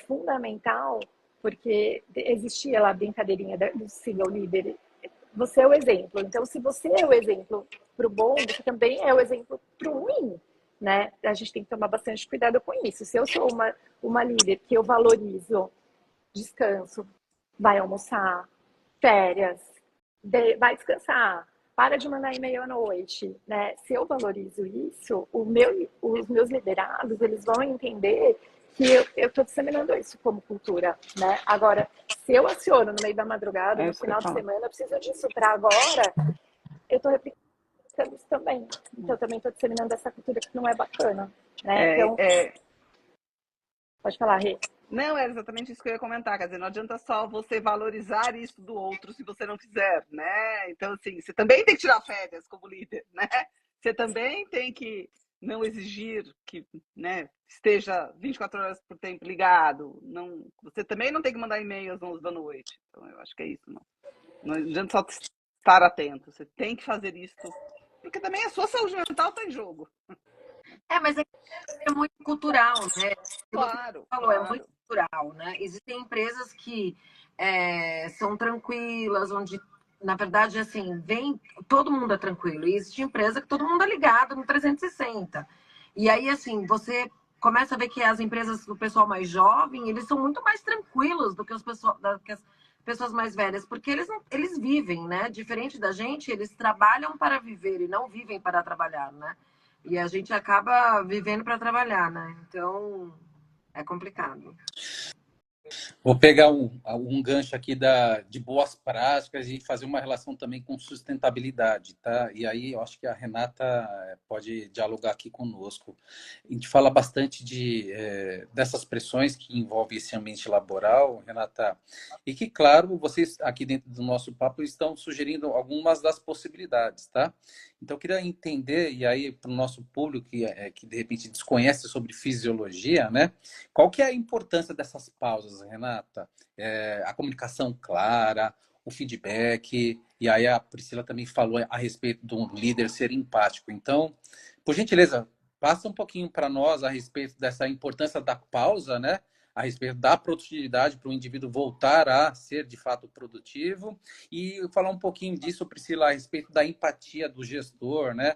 fundamental, porque existia lá a brincadeirinha do siga o líder. Você é o exemplo. Então, se você é o exemplo para o bom, você também é o exemplo para o ruim, né? A gente tem que tomar bastante cuidado com isso. Se eu sou uma líder que eu valorizo descanso, vai almoçar, férias, vai descansar, para de mandar e-mail à noite, né? Se eu valorizo isso, os meus liderados, eles vão entender que eu estou disseminando isso como cultura, né? Agora, se eu aciono no meio da madrugada, no final de semana, eu preciso disso para agora, eu estou replicando isso também. Então, eu também estou disseminando essa cultura que não é bacana, né? Então, pode falar, Rê. Não, era exatamente isso que eu ia comentar. Quer dizer, não adianta só você valorizar isso do outro se você não fizer, né? Então, assim, você também tem que tirar férias como líder, né? Você também tem que não exigir que, né, esteja 24 horas por tempo ligado. Não, você também não tem que mandar e-mail às 11 da noite. Então, eu acho que é isso. Não adianta só estar atento. Você tem que fazer isso, porque também a sua saúde mental está em jogo. Mas é muito cultural, né? Claro, falou, claro. é muito cultural, né? Existem empresas que são tranquilas, onde, na verdade, assim, todo mundo é tranquilo. E existe empresa que todo mundo é ligado no 360. E aí, assim, você começa a ver que as empresas do pessoal mais jovem, eles são muito mais tranquilos do que as pessoas mais velhas, porque eles vivem, né? Diferente da gente, eles trabalham para viver e não vivem para trabalhar, né? E a gente acaba vivendo para trabalhar, né? Então, é complicado. Vou pegar um gancho aqui de boas práticas e fazer uma relação também com sustentabilidade, tá? E aí eu acho que a Renata pode dialogar aqui conosco. A gente fala bastante dessas pressões que envolvem esse ambiente laboral, Renata, e que, claro, vocês aqui dentro do nosso papo estão sugerindo algumas das possibilidades, tá? Então, eu queria entender, e aí para o nosso público que de repente desconhece sobre fisiologia, né? Qual que é a importância dessas pausas, Renata? A comunicação clara, o feedback, e aí a Priscila também falou a respeito de um líder ser empático. Então, por gentileza, passa um pouquinho para nós a respeito dessa importância da pausa, né? A respeito da produtividade para o indivíduo voltar a ser de fato produtivo e falar um pouquinho disso, Priscila, a respeito da empatia do gestor, né?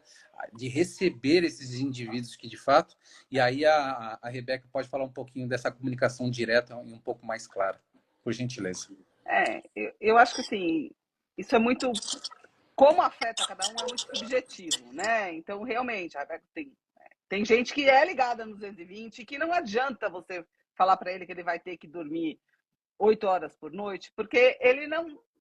De receber esses indivíduos que de fato, e aí a Rebeca pode falar um pouquinho dessa comunicação direta e um pouco mais clara, por gentileza. Eu acho que assim, isso é muito. Como afeta cada um é muito subjetivo, né? Então, realmente, tem gente que é ligada nos 220 e que não adianta você falar para ele que ele vai ter que dormir 8 horas por noite, porque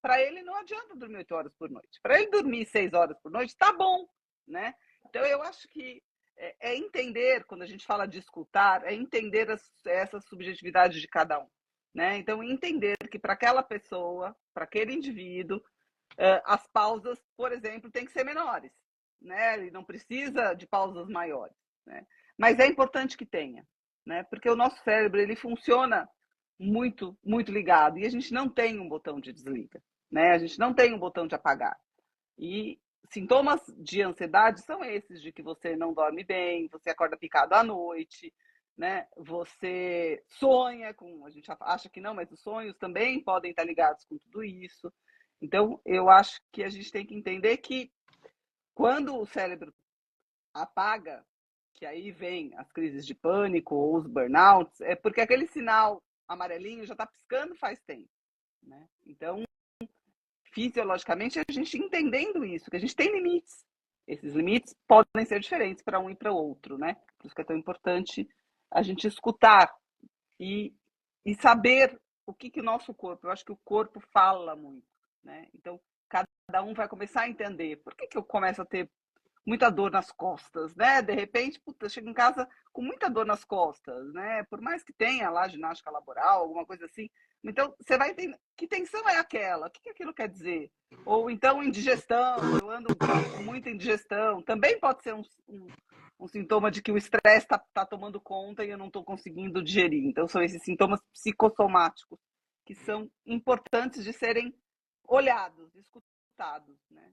para ele não adianta dormir 8 horas por noite. Para ele dormir 6 horas por noite, tá bom, né? Então, eu acho que é entender, quando a gente fala de escutar, é entender essas subjetividades de cada um, né? Então, entender que para aquela pessoa, para aquele indivíduo, as pausas, por exemplo, têm que ser menores, né? Ele não precisa de pausas maiores, né? Mas é importante que tenha, né? Porque o nosso cérebro ele funciona muito, muito ligado e a gente não tem um botão de desliga, né? A gente não tem um botão de apagar. E sintomas de ansiedade são esses, de que você não dorme bem, você acorda picado à noite, né? Você sonha com, a gente acha que não, mas os sonhos também podem estar ligados com tudo isso. Então, eu acho que a gente tem que entender que quando o cérebro apaga, que aí vem as crises de pânico ou os burnouts, é porque aquele sinal amarelinho já está piscando faz tempo, né? Então, fisiologicamente, a gente entendendo isso, que a gente tem limites. Esses limites podem ser diferentes para um e para o outro, né? Por isso que é tão importante a gente escutar e saber o que o nosso corpo, eu acho que o corpo fala muito, né? Então, cada um vai começar a entender por que eu começo a ter muita dor nas costas, né? De repente, puta, eu chego em casa com muita dor nas costas, né? Por mais que tenha lá ginástica laboral, alguma coisa assim. Então, você vai entender que tensão é aquela, o que aquilo quer dizer? Ou então, indigestão, eu ando com muita indigestão, também pode ser um sintoma de que o estresse está tomando conta e eu não estou conseguindo digerir. Então, são esses sintomas psicossomáticos que são importantes de serem olhados, escutados, né?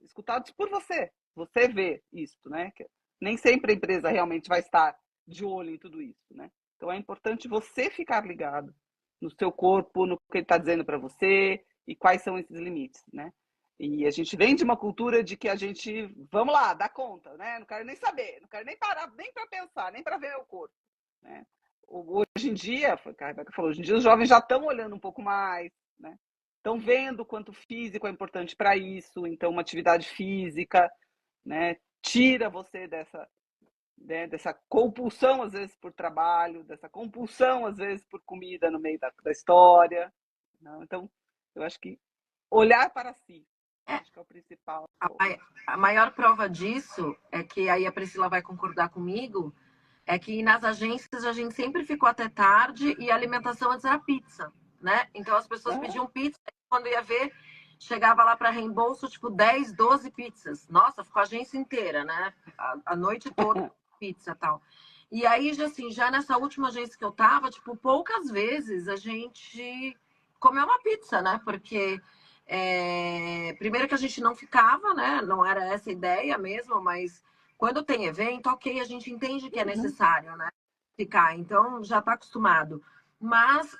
Escutados por você. Você vê isso, né? Que nem sempre a empresa realmente vai estar de olho em tudo isso, né? Então é importante você ficar ligado no seu corpo, no que ele está dizendo para você e quais são esses limites, né? E a gente vem de uma cultura de que a gente, vamos lá, dá conta, né? Não quero nem saber, não quero nem parar, nem para pensar, nem para ver meu corpo, né? Hoje em dia, foi o que a Rebeca falou, hoje em dia os jovens já estão olhando um pouco mais, né? Estão vendo o quanto físico é importante para isso, então uma atividade física, né, tira você dessa compulsão, às vezes, por trabalho, dessa compulsão, às vezes, por comida no meio da história. Não? Então, eu acho que olhar para si, acho que é o principal. A maior prova disso é que aí a Priscila vai concordar comigo, é que nas agências a gente sempre ficou até tarde e a alimentação antes era pizza, né? Então as pessoas pediam pizza, quando ia ver, chegava lá para reembolso, tipo 10, 12 pizzas. Nossa, ficou a agência inteira, né? A noite toda pizza e tal. E aí, assim, já nessa última agência que eu tava, tipo, poucas vezes a gente comeu uma pizza, né? Porque primeiro que a gente não ficava, né? Não era essa a ideia mesmo, mas quando tem evento, ok, a gente entende que é necessário, né? Ficar, então já está acostumado. Mas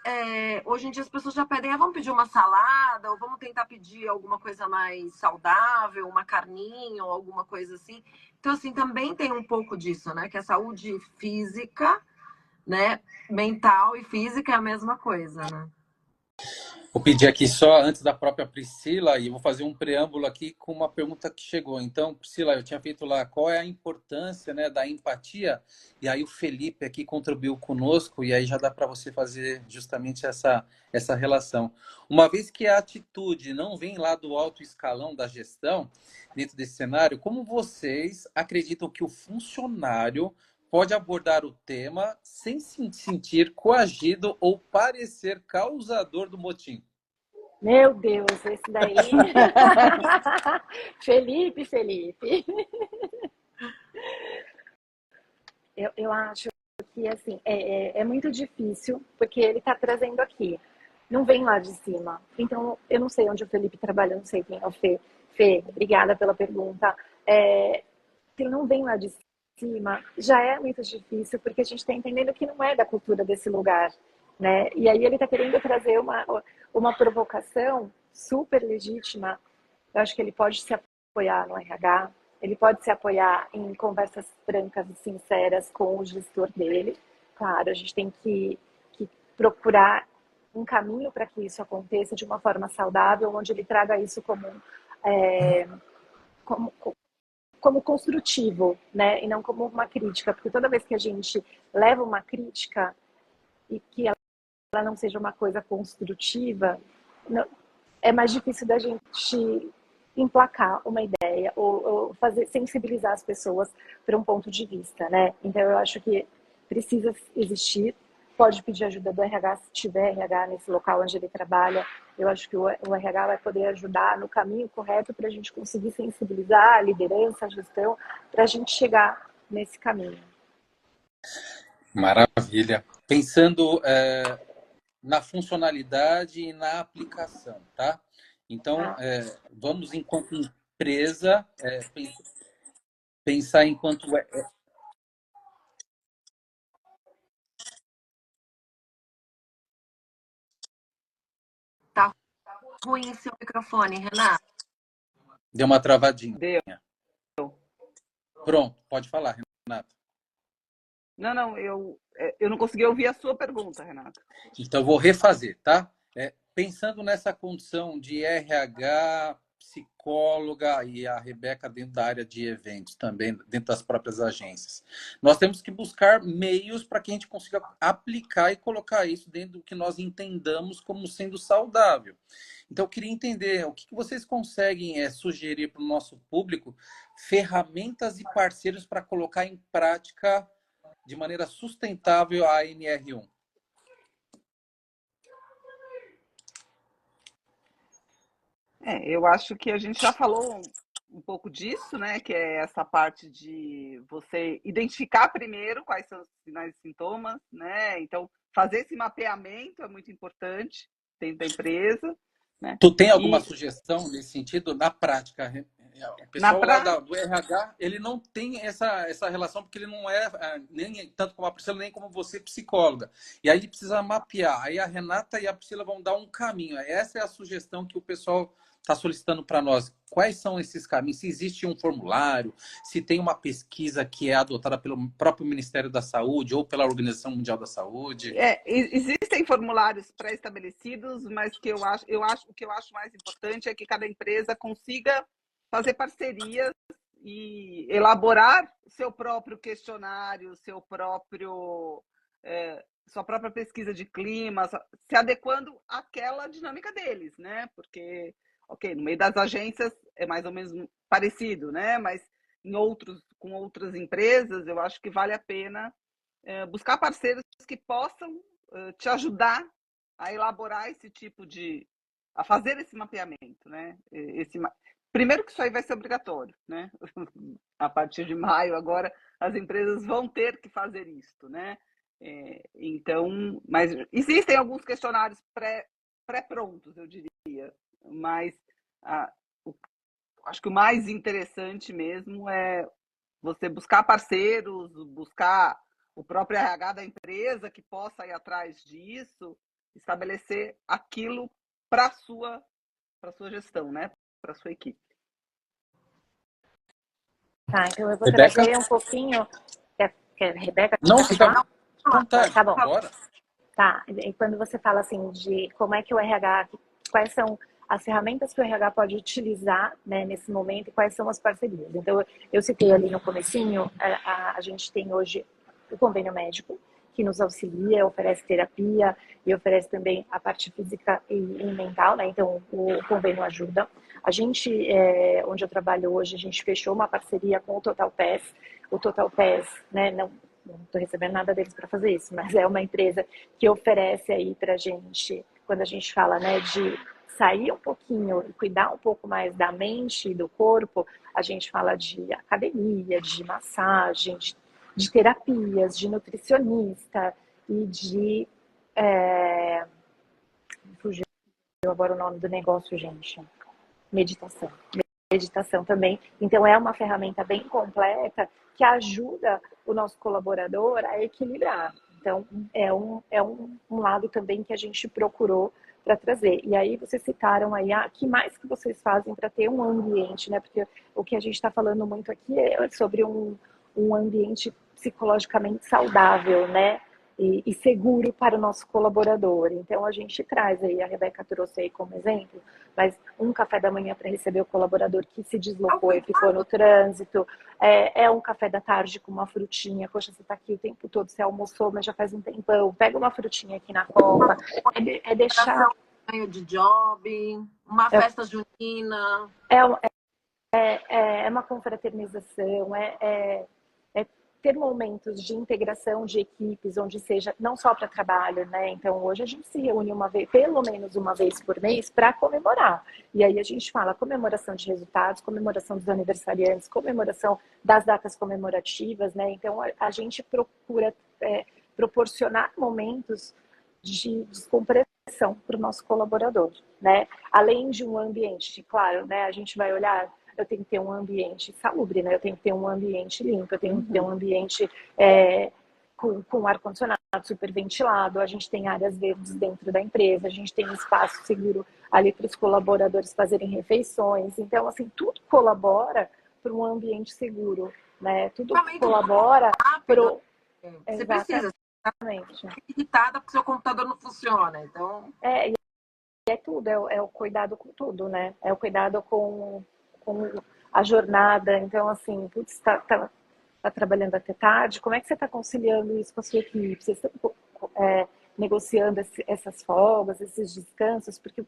hoje em dia as pessoas já pedem, vamos pedir uma salada, ou vamos tentar pedir alguma coisa mais saudável, uma carninha ou alguma coisa assim. Então, assim, também tem um pouco disso, né? Que a saúde física, né? Mental e física é a mesma coisa, né? Vou pedir aqui só antes da própria Priscila e vou fazer um preâmbulo aqui com uma pergunta que chegou. Então, Priscila, eu tinha feito lá qual é a importância, né, da empatia, e aí o Felipe aqui contribuiu conosco e aí já dá para você fazer justamente essa relação. Uma vez que a atitude não vem lá do alto escalão da gestão, dentro desse cenário, como vocês acreditam que o funcionário pode abordar o tema sem se sentir coagido ou parecer causador do motim? Meu Deus, esse daí. Felipe. Eu acho que assim, é muito difícil, porque ele está trazendo aqui. Não vem lá de cima. Então, eu não sei onde o Felipe trabalha, eu não sei quem é o Fê. Fê, obrigada pela pergunta. Se ele não vem lá de cima, já é muito difícil, porque a gente está entendendo que não é da cultura desse lugar, né? E aí ele está querendo trazer uma provocação super legítima. Eu acho que ele pode se apoiar no RH, ele pode se apoiar em conversas francas e sinceras com o gestor dele. Claro, a gente tem que procurar um caminho para que isso aconteça de uma forma saudável, onde ele traga isso como, como construtivo, né? E não como uma crítica, porque toda vez que a gente leva uma crítica e que ela não seja uma coisa construtiva, não, é mais difícil da gente emplacar uma ideia ou fazer sensibilizar as pessoas para um ponto de vista, né? Então eu acho que precisa existir, pode pedir ajuda do RH se tiver RH nesse local onde ele trabalha. Eu acho que o RH vai poder ajudar no caminho correto para a gente conseguir sensibilizar a liderança, a gestão, para a gente chegar nesse caminho. Maravilha. Pensando na funcionalidade e na aplicação, tá? Então, vamos, enquanto empresa, pensar enquanto... Tá ruim seu microfone, Renato. Deu uma travadinha. Deu. Pronto, pode falar, Renato. Não, eu não consegui ouvir a sua pergunta, Renato. Então, eu vou refazer, tá? Pensando nessa condição de RH, psicóloga e a Rebeca dentro da área de eventos também, dentro das próprias agências. Nós temos que buscar meios para que a gente consiga aplicar e colocar isso dentro do que nós entendamos como sendo saudável. Então, eu queria entender o que vocês conseguem sugerir para o nosso público, ferramentas e parceiros para colocar em prática de maneira sustentável a NR1. Eu acho que a gente já falou um pouco disso, né? Que é essa parte de você identificar primeiro quais são os sinais e sintomas, né? Então, fazer esse mapeamento é muito importante dentro da empresa, né? Tu tem alguma sugestão nesse sentido na prática? O pessoal lá do RH, ele não tem essa relação, porque ele não é nem tanto como a Priscila, nem como você, psicóloga. E aí ele precisa mapear. Aí a Renata e a Priscila vão dar um caminho. Essa é a sugestão que o pessoal está solicitando para nós. Quais são esses caminhos? Se existe um formulário, se tem uma pesquisa que é adotada pelo próprio Ministério da Saúde ou pela Organização Mundial da Saúde? Existem formulários pré-estabelecidos, mas o que eu acho mais importante é que cada empresa consiga fazer parcerias e elaborar seu próprio questionário, sua própria pesquisa de clima, se adequando àquela dinâmica deles, né? Porque, no meio das agências é mais ou menos parecido, né? Mas com outras empresas, eu acho que vale a pena buscar parceiros que possam te ajudar a elaborar a fazer esse mapeamento, né? Primeiro que isso aí vai ser obrigatório, né? A partir de maio agora as empresas vão ter que fazer isso, né? Então, mas existem alguns questionários pré-prontos, eu diria, mas acho que o mais interessante mesmo é você buscar parceiros, buscar o próprio RH da empresa que possa ir atrás disso, estabelecer aquilo para a sua gestão, né? Para a sua equipe. Tá, então eu vou trazer um pouquinho. Quer Rebeca? Não, fica à vontade. Tá bom. Bora. Tá, e quando você fala assim de como é que o RH, quais são as ferramentas que o RH pode utilizar, né, nesse momento e quais são as parcerias. Então, eu citei ali no comecinho, a gente tem hoje o convênio médico, que nos auxilia, oferece terapia e oferece também a parte física e mental, né? Então, o convênio ajuda. A gente, onde eu trabalho hoje, a gente fechou uma parceria com o Total Pass. O Total Pass, né, não estou recebendo nada deles para fazer isso, mas é uma empresa que oferece aí para a gente, quando a gente fala, né, de sair um pouquinho e cuidar um pouco mais da mente e do corpo, a gente fala de academia, de massagem, de terapias, de nutricionista e de... fugiu agora o nome do negócio, gente. Meditação. Meditação também. Então, é uma ferramenta bem completa que ajuda o nosso colaborador a equilibrar. Então, é um lado também que a gente procurou para trazer. E aí, vocês citaram aí, que mais que vocês fazem para ter um ambiente, né? Porque o que a gente está falando muito aqui é sobre um ambiente psicologicamente saudável, né? E seguro para o nosso colaborador. Então, a gente traz aí, a Rebeca trouxe aí como exemplo, mas um café da manhã para receber o colaborador que se deslocou e ficou no trânsito, um café da tarde com uma frutinha, poxa, você está aqui o tempo todo, você almoçou, mas já faz um tempão, pega uma frutinha aqui na copa, deixar... De job, uma festa junina. É uma confraternização, ter momentos de integração de equipes, onde seja não só para trabalho, né? Então, hoje a gente se reúne pelo menos uma vez por mês para comemorar. E aí a gente fala comemoração de resultados, comemoração dos aniversariantes, comemoração das datas comemorativas, né? Então, a gente procura proporcionar momentos de descompressão para o nosso colaborador, né? Além de um ambiente, claro, né? A gente vai olhar... Eu tenho que ter um ambiente salubre, né? Eu tenho que ter um ambiente limpo, eu tenho que ter um ambiente com ar-condicionado, super ventilado, a gente tem áreas verdes dentro da empresa, a gente tem espaço seguro ali para os colaboradores fazerem refeições. Então, assim, tudo colabora para um ambiente seguro, né? Tudo colabora para o... Você precisa. Exatamente. Irritada porque seu computador não funciona, então... É tudo, é o cuidado com tudo, né? É o cuidado com a jornada. Então, assim, putz, tá trabalhando até tarde, como é que você está conciliando isso com a sua equipe? Vocês estão negociando essas folgas, esses descansos? Porque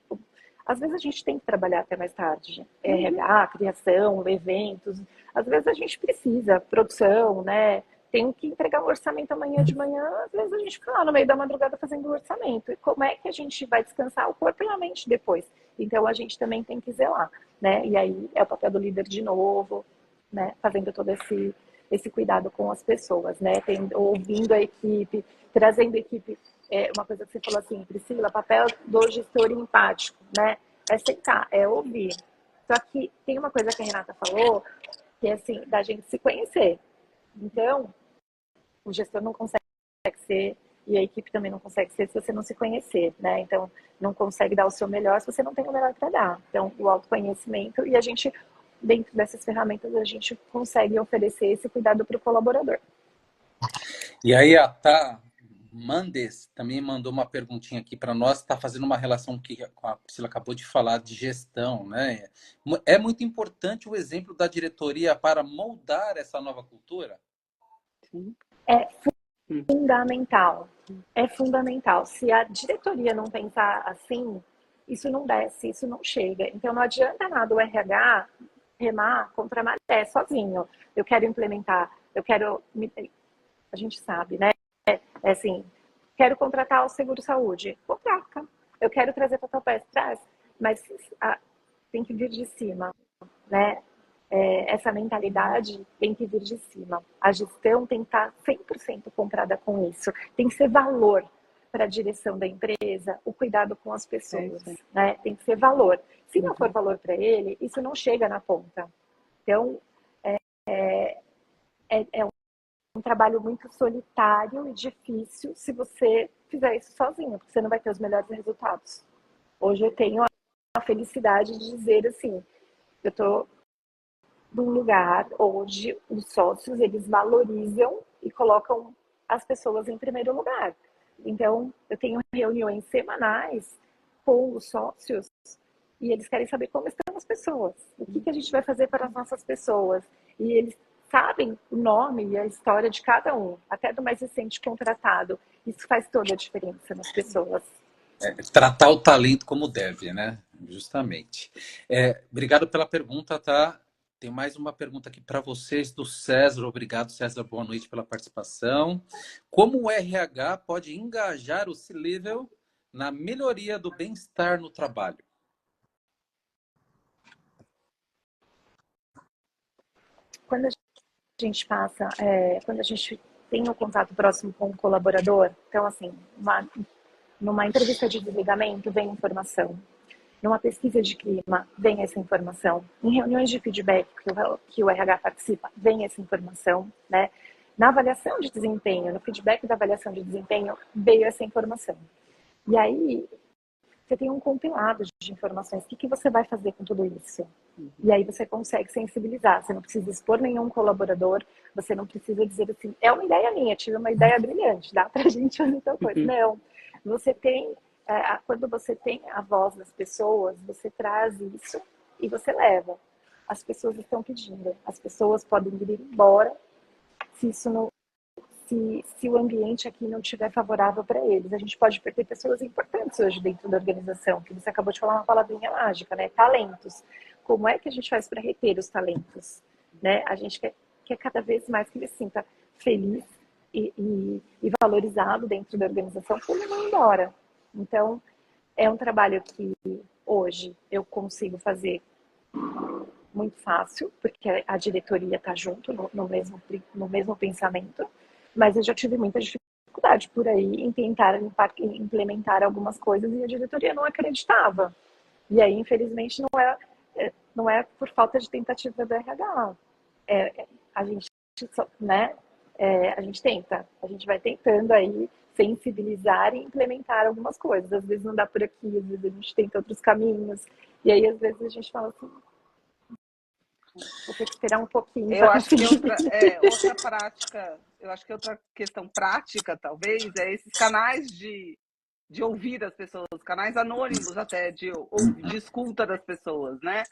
às vezes a gente tem que trabalhar até mais tarde. RH, criação, eventos. Às vezes a gente precisa, produção, né? Tem que entregar um orçamento amanhã de manhã, às vezes a gente fica lá no meio da madrugada fazendo o orçamento. E como é que a gente vai descansar o corpo e a mente depois? Então, a gente também tem que zelar, né? E aí é o papel do líder de novo, né? Fazendo todo esse cuidado com as pessoas, né? Ouvindo a equipe, trazendo a equipe. Uma coisa que você falou assim, Priscila, papel do gestor empático, né? É sentar, é ouvir. Só que tem uma coisa que a Renata falou, que é assim, da gente se conhecer. Então, o gestor não consegue ser, e a equipe também não consegue ser se você não se conhecer, né? Então, não consegue dar o seu melhor se você não tem o melhor para dar. Então, o autoconhecimento, e a gente, dentro dessas ferramentas, a gente consegue oferecer esse cuidado para o colaborador. E aí a Tá Mandes também mandou uma perguntinha aqui para nós, está fazendo uma relação que a Priscila acabou de falar de gestão, né? É muito importante o exemplo da diretoria para moldar essa nova cultura? É fundamental. É fundamental. Se a diretoria não pensar assim, isso não desce, isso não chega. Então, não adianta nada o RH remar contra a maré sozinho. Eu quero implementar, a gente sabe, né? Assim, quero contratar o seguro-saúde. Contrata. Eu quero trazer papel, traz. Mas tem que vir de cima, né? Essa mentalidade tem que vir de cima. A gestão tem que estar 100% comprada com isso. Tem que ser valor para a direção da empresa, o cuidado com as pessoas, né? Tem que ser valor. Se não for valor para ele, isso não chega na ponta. Então, é um trabalho muito solitário e difícil se você fizer isso sozinho, porque você não vai ter os melhores resultados. Hoje eu tenho a felicidade de dizer assim, eu estou num lugar onde os sócios, eles valorizam e colocam as pessoas em primeiro lugar. Então, eu tenho reuniões semanais com os sócios e eles querem saber como estão as pessoas, o que a gente vai fazer para as nossas pessoas. E eles sabem o nome e a história de cada um, até do mais recente contratado. Isso faz toda a diferença nas pessoas. Tratar o talento como deve, né? Justamente. Obrigado pela pergunta, tá? Tem mais uma pergunta aqui para vocês do César. Obrigado, César. Boa noite pela participação. Como o RH pode engajar o C-Level na melhoria do bem-estar no trabalho? quando a gente passa, quando a gente tem um contato próximo com o colaborador, então, assim, numa entrevista de desligamento vem informação, numa pesquisa de clima vem essa informação, em reuniões de feedback que o RH participa, vem essa informação, né? Na avaliação de desempenho, no feedback da avaliação de desempenho, veio essa informação. E aí, você tem um compilado de informações. O que você vai fazer com tudo isso? E aí você consegue sensibilizar. Você não precisa expor nenhum colaborador, você não precisa dizer assim, é uma ideia minha, tive uma ideia brilhante, dá pra gente fazer tal coisa. Não. Você tem, quando você tem a voz das pessoas, você traz isso e você leva. As pessoas estão pedindo. As pessoas podem ir embora se isso não, se o ambiente aqui não estiver favorável para eles. A gente pode perder pessoas importantes hoje dentro da organização, que você acabou de falar uma palavrinha mágica, né? Talentos. Como é que a gente faz para reter os talentos? Né? A gente quer cada vez mais que ele se sinta feliz e valorizado dentro da organização, para ele não ir embora. Então, é um trabalho que hoje eu consigo fazer muito fácil, porque a diretoria está junto no mesmo pensamento, mas eu já tive muita dificuldade por aí em tentar implementar algumas coisas e a diretoria não acreditava. E aí, infelizmente, não é por falta de tentativa do RH. A gente, né, a gente tenta, a gente vai tentando aí sensibilizar e implementar algumas coisas. Às vezes não dá por aqui, às vezes a gente tenta outros caminhos, e aí às vezes a gente fala assim, vou ter que esperar um pouquinho. Eu acho que outra prática, eu acho que outra questão prática, talvez, é esses canais de ouvir as pessoas, canais anônimos até, de escuta das pessoas, né?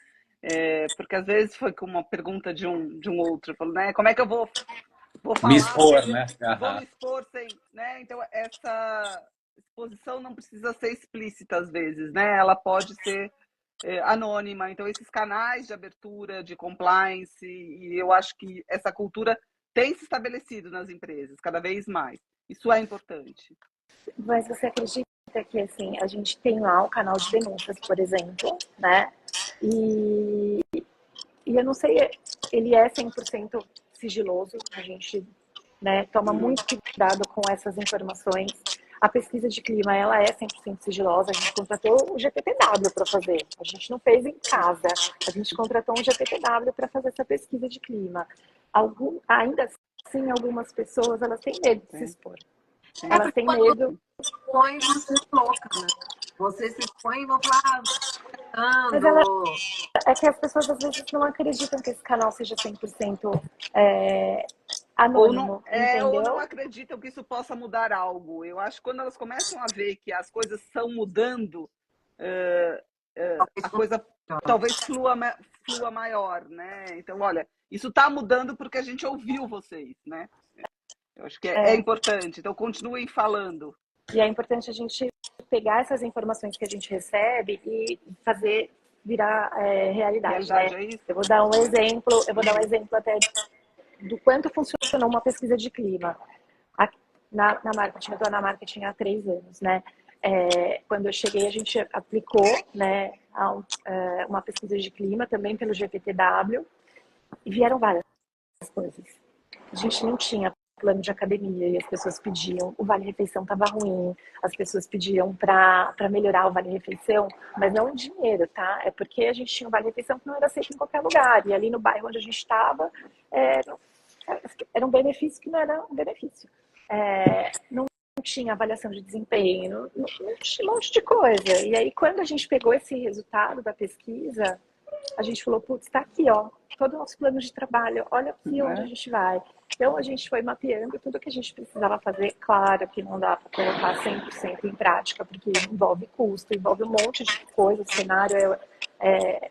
Porque às vezes foi com uma pergunta de um outro, falou, né? Como é que eu vou falar? Me expor, né? Vou me expor sem, né? Então, essa exposição não precisa ser explícita às vezes, né? Ela pode ser anônima. Então, esses canais de abertura, de compliance, e eu acho que essa cultura tem se estabelecido nas empresas, cada vez mais. Isso é importante. Mas você acredita que, assim, a gente tem lá o canal de denúncias, por exemplo, né? E eu não sei, ele é 100% sigiloso, a gente, né, toma muito cuidado com essas informações. A pesquisa de clima, ela é 100% sigilosa, a gente contratou o GPTW para fazer, a gente não fez em casa, a gente contratou um GPTW para fazer essa pesquisa de clima. Ainda assim, algumas pessoas, elas têm medo de se expor. Elas têm medo. Põe você louca, né? Você se expõe e vão falar, Mas é que as pessoas às vezes não acreditam que esse canal seja 100% anônimo, ou não entendeu? acreditam que isso possa mudar algo. Eu acho que quando elas começam a ver que as coisas estão mudando, a coisa talvez flua maior, né? Então, olha, isso está mudando porque a gente ouviu vocês, né? Eu acho que é importante. Então, continuem falando. E é importante a gente pegar essas informações que a gente recebe e fazer virar realidade, né? É isso? Eu vou dar um exemplo até do quanto funcionou uma pesquisa de clima. Na marketing, eu estou na marketing há 3 anos, né? Quando eu cheguei, a gente aplicou, né, uma pesquisa de clima também pelo GPTW e vieram várias coisas. A gente não tinha plano de academia e as pessoas pediam, o vale-refeição estava ruim, as pessoas pediam para melhorar o vale-refeição, mas não o dinheiro, tá? É porque a gente tinha um vale-refeição que não era aceito em qualquer lugar, e ali no bairro onde a gente estava, era um benefício que não era um benefício. Não tinha avaliação de desempenho, não tinha um monte de coisa. E aí, quando a gente pegou esse resultado da pesquisa, a gente falou, putz, tá aqui, ó, todo o nosso plano de trabalho, olha aqui onde a gente vai. Então, a gente foi mapeando tudo que a gente precisava fazer. Claro que não dá para colocar 100% em prática, porque envolve custo, envolve um monte de coisa, o cenário é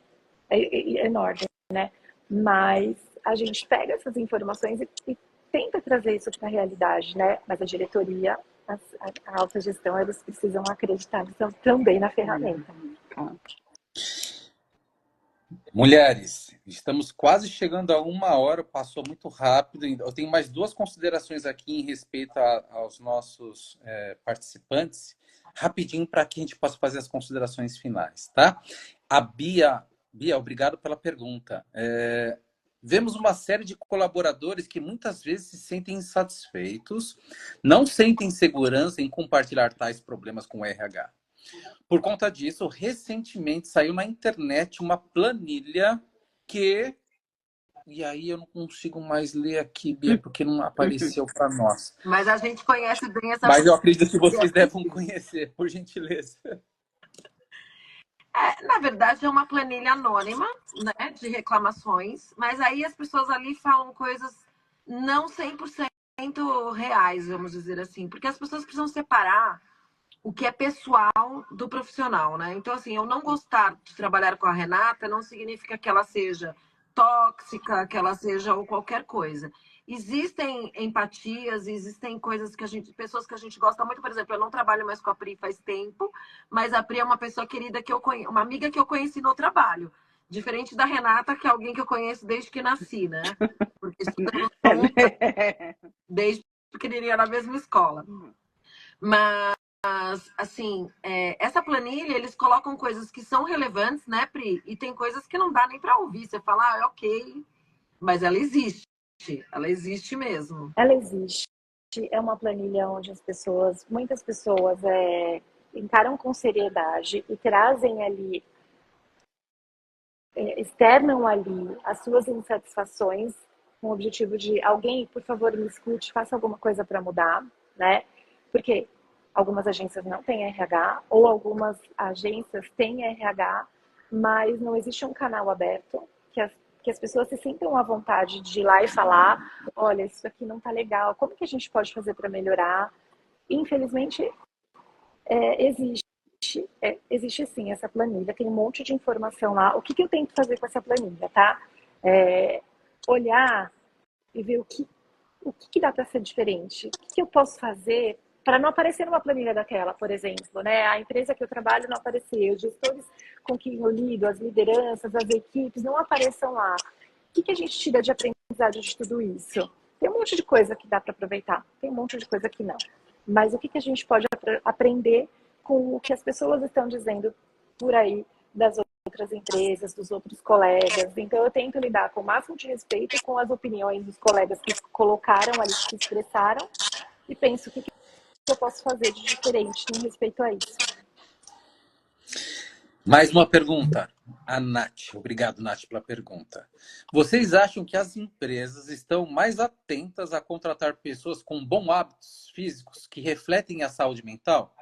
enorme, né? Mas a gente pega essas informações e tenta trazer isso para a realidade, né? Mas a diretoria, a alta gestão, eles precisam acreditar também na ferramenta. Mulheres, estamos quase chegando a 1 hora, passou muito rápido. Eu tenho mais 2 considerações aqui em respeito aos nossos participantes, rapidinho para que a gente possa fazer as considerações finais, tá? A Bia, obrigado pela pergunta. vemos uma série de colaboradores que muitas vezes se sentem insatisfeitos, não sentem segurança em compartilhar tais problemas com o RH. Por conta disso, recentemente saiu na internet uma planilha que... E aí eu não consigo mais ler aqui, Bia, porque não apareceu para nós. Mas a gente conhece bem essa... Mas eu acredito que vocês devem conhecer, por gentileza. Na verdade, é uma planilha anônima, né, de reclamações, mas aí as pessoas ali falam coisas não 100% reais, vamos dizer assim, porque as pessoas precisam separar o que é pessoal do profissional, né? Então, assim, eu não gostar de trabalhar com a Renata não significa que ela seja tóxica, que ela seja ou qualquer coisa. Existem empatias, existem coisas que pessoas que a gente gosta muito. Por exemplo, eu não trabalho mais com a Pri faz tempo, mas a Pri é uma pessoa querida que eu conheço, uma amiga que eu conheci no trabalho. Diferente da Renata, que é alguém que eu conheço desde que nasci, né? Porque estudamos juntas desde pequenininha na mesma escola. Mas, assim, essa planilha, eles colocam coisas que são relevantes, né, Pri? E tem coisas que não dá nem para ouvir. Você fala, é ok, mas ela existe. Ela existe mesmo. Ela existe. É uma planilha onde muitas pessoas encaram com seriedade e trazem ali, externam ali as suas insatisfações com o objetivo de alguém, por favor, me escute, faça alguma coisa para mudar, né? Porque algumas agências não têm RH, ou algumas agências têm RH, mas não existe um canal aberto que as pessoas se sintam à vontade de ir lá e falar, olha, isso aqui não tá legal, como que a gente pode fazer para melhorar? Infelizmente, existe sim essa planilha, tem um monte de informação lá. O que eu tento fazer com essa planilha, tá? Olhar e ver o que dá para ser diferente, o que eu posso fazer para não aparecer numa planilha daquela, por exemplo, né? A empresa que eu trabalho não aparecer, os gestores com quem eu lido, as lideranças, as equipes não apareçam lá. O que a gente tira de aprendizado de tudo isso? Tem um monte de coisa que dá para aproveitar, tem um monte de coisa que não. Mas o que a gente pode aprender com o que as pessoas estão dizendo por aí das outras empresas, dos outros colegas. Então, eu tento lidar com o máximo de respeito com as opiniões dos colegas que colocaram ali, que expressaram, e penso o que eu posso fazer de diferente em respeito a isso. Mais uma pergunta. A Nath. Obrigado, Nath, pela pergunta. Vocês acham que as empresas estão mais atentas a contratar pessoas com bons hábitos físicos que refletem a saúde mental?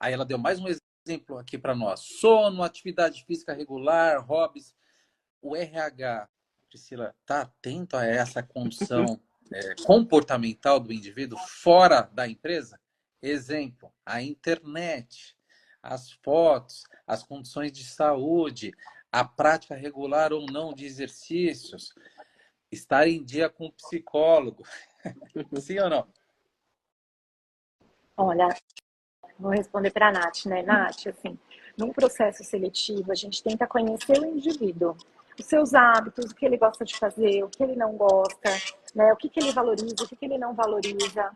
Aí ela deu mais um exemplo aqui para nós. Sono, atividade física regular, hobbies. O RH, Priscila, está atento a essa condição comportamental do indivíduo fora da empresa? Exemplo, a internet, as fotos, as condições de saúde, a prática regular ou não de exercícios, estar em dia com o psicólogo. Sim ou não? Olha, vou responder para a Nath, né? Nath, assim, num processo seletivo, a gente tenta conhecer o indivíduo, os seus hábitos, o que ele gosta de fazer, o que ele não gosta, né? O que ele valoriza, o que ele não valoriza.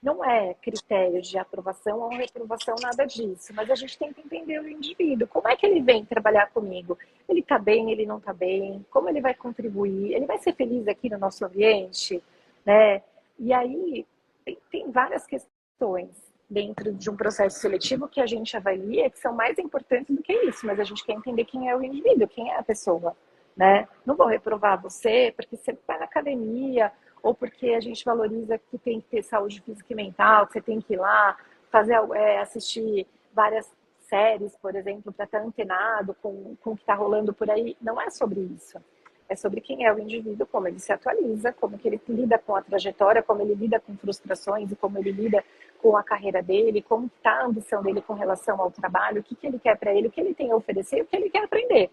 Não é critério de aprovação ou reprovação, nada disso, mas a gente tenta entender o indivíduo. Como é que ele vem trabalhar comigo? Ele está bem, ele não está bem? Como ele vai contribuir? Ele vai ser feliz aqui no nosso ambiente? Né? E aí, tem várias questões dentro de um processo seletivo que a gente avalia que são mais importantes do que isso, mas a gente quer entender quem é o indivíduo, quem é a pessoa, né? Não vou reprovar você porque você vai na academia ou porque a gente valoriza que tem que ter saúde física e mental, que você tem que ir lá fazer, assistir várias séries, por exemplo, para estar antenado com o que está rolando por aí. Não é sobre isso. É sobre quem é o indivíduo, como ele se atualiza, como que ele lida com a trajetória, como ele lida com frustrações e como ele lida com a carreira dele, como está a ambição dele com relação ao trabalho, o que ele quer para ele, o que ele tem a oferecer e o que ele quer aprender,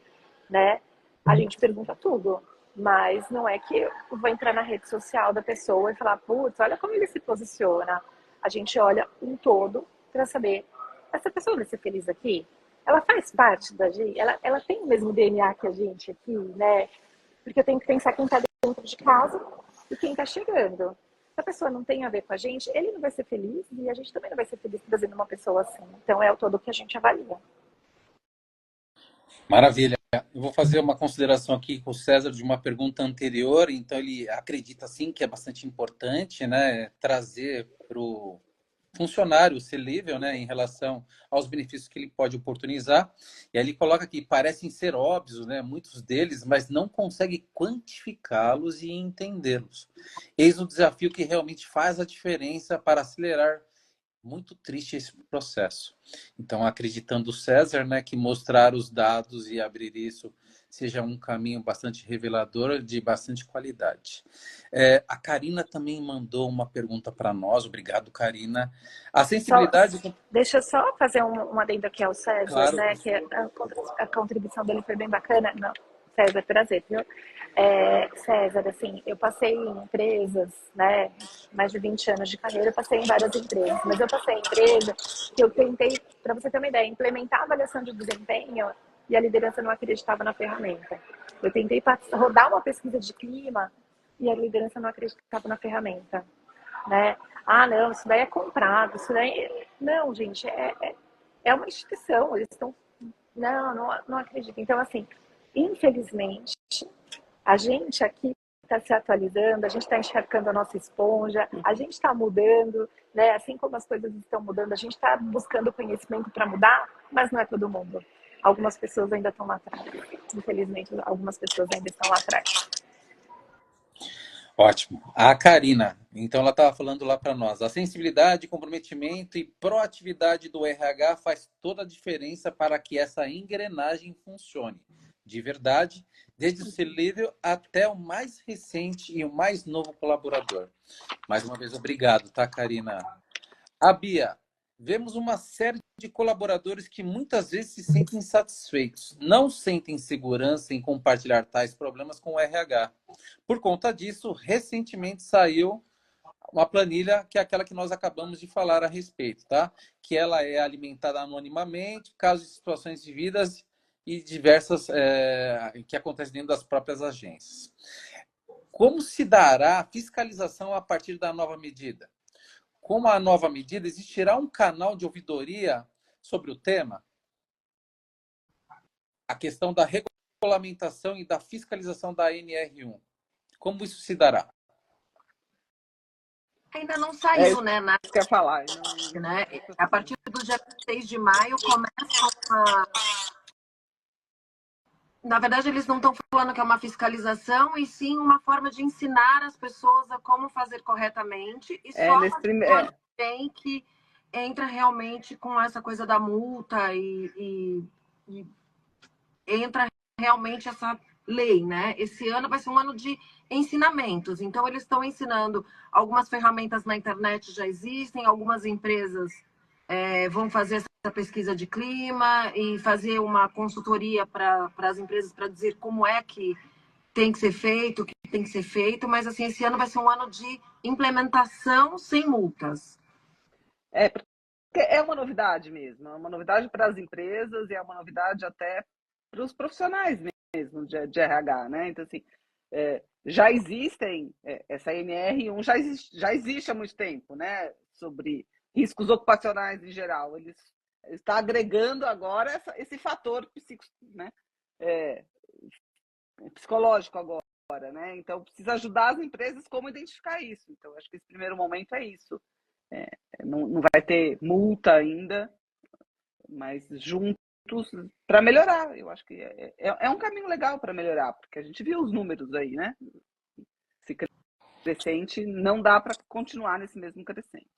né? A gente pergunta tudo, mas não é que eu vou entrar na rede social da pessoa e falar, putz, olha como ele se posiciona. A gente olha um todo para saber, essa pessoa vai ser feliz aqui? Ela faz parte da gente? Ela tem o mesmo DNA que a gente aqui, né? Porque eu tenho que pensar quem está dentro de casa e quem está chegando. Se a pessoa não tem a ver com a gente, ele não vai ser feliz e a gente também não vai ser feliz trazendo uma pessoa assim. Então, é o todo que a gente avalia. Maravilha. Eu vou fazer uma consideração aqui com o César de uma pergunta anterior. Então, ele acredita, sim, que é bastante importante, né, trazer para o funcionário C-Level, né, em relação aos benefícios que ele pode oportunizar. E aí ele coloca que parecem ser óbvios, né, muitos deles, mas não consegue quantificá-los e entendê-los. Eis o desafio que realmente faz a diferença para acelerar muito triste esse processo. Então, acreditando o César, né, que mostrar os dados e abrir isso seja um caminho bastante revelador, de bastante qualidade. A Karina também mandou uma pergunta para nós. Obrigado, Karina. A Só, sensibilidade... deixa eu só fazer um adendo aqui ao César, Claro. né? Que a contribuição dele foi bem bacana. Não, César, prazer, viu? César, assim, eu passei em empresas, né? Mais de 20 anos de carreira, eu passei em várias empresas. Mas eu passei em empresa que eu tentei, para você ter uma ideia, implementar a avaliação de desempenho e a liderança não acreditava na ferramenta. Eu tentei rodar uma pesquisa de clima e a liderança não acreditava na ferramenta, né? Ah, não, isso daí é comprado, isso daí... Não, gente, é uma instituição, eles estão... Não acredito. Então, assim, infelizmente, a gente aqui está se atualizando, a gente está encharcando a nossa esponja, a gente está mudando, né? Assim como as coisas estão mudando, a gente está buscando conhecimento para mudar, mas não é todo mundo. Algumas pessoas ainda estão lá atrás. Infelizmente, algumas pessoas ainda estão lá atrás. Ótimo. A Karina, então ela estava falando lá para nós. A sensibilidade, comprometimento e proatividade do RH faz toda a diferença para que essa engrenagem funcione. De verdade, desde o C-Level até o mais recente e o mais novo colaborador. Mais uma vez, obrigado, tá, Karina? A Bia, vemos uma série de colaboradores que muitas vezes se sentem insatisfeitos, não sentem segurança em compartilhar tais problemas com o RH. Por conta disso, recentemente saiu uma planilha que é aquela que nós acabamos de falar a respeito, tá? Que ela é alimentada anonimamente, casos de situações vividas e diversas que acontecem dentro das próprias agências. Como se dará a fiscalização a partir da nova medida? Com a nova medida, existirá um canal de ouvidoria sobre o tema? A questão da regulamentação e da fiscalização da NR1. Como isso se dará? Ainda não É saiu, isso né? que eu ia falar. Né? A partir do dia 6 de maio começa uma... Na verdade, eles não estão falando que é uma fiscalização, e sim uma forma de ensinar as pessoas a como fazer corretamente. E só nesse ano que vem que entra realmente com essa coisa da multa e entra realmente essa lei, né? Esse ano vai ser um ano de ensinamentos. Então, eles estão ensinando algumas ferramentas na internet, já existem, algumas empresas vão fazer essa pesquisa de clima e fazer uma consultoria para as empresas para dizer como é que tem que ser feito, o que tem que ser feito, mas assim, esse ano vai ser um ano de implementação sem multas. Porque é uma novidade mesmo, é uma novidade para as empresas e é uma novidade até para os profissionais mesmo de RH, né? Então, assim, já existem, essa NR1 já existe há muito tempo, né? Sobre riscos ocupacionais em geral. Ele está agregando agora esse fator né? Psicológico agora, né? Então, precisa ajudar as empresas como identificar isso. Então, acho que esse primeiro momento é isso. Não vai ter multa ainda, mas juntos para melhorar. Eu acho que é um caminho legal para melhorar, porque a gente viu os números aí, né? Se crescente, não dá para continuar nesse mesmo crescente.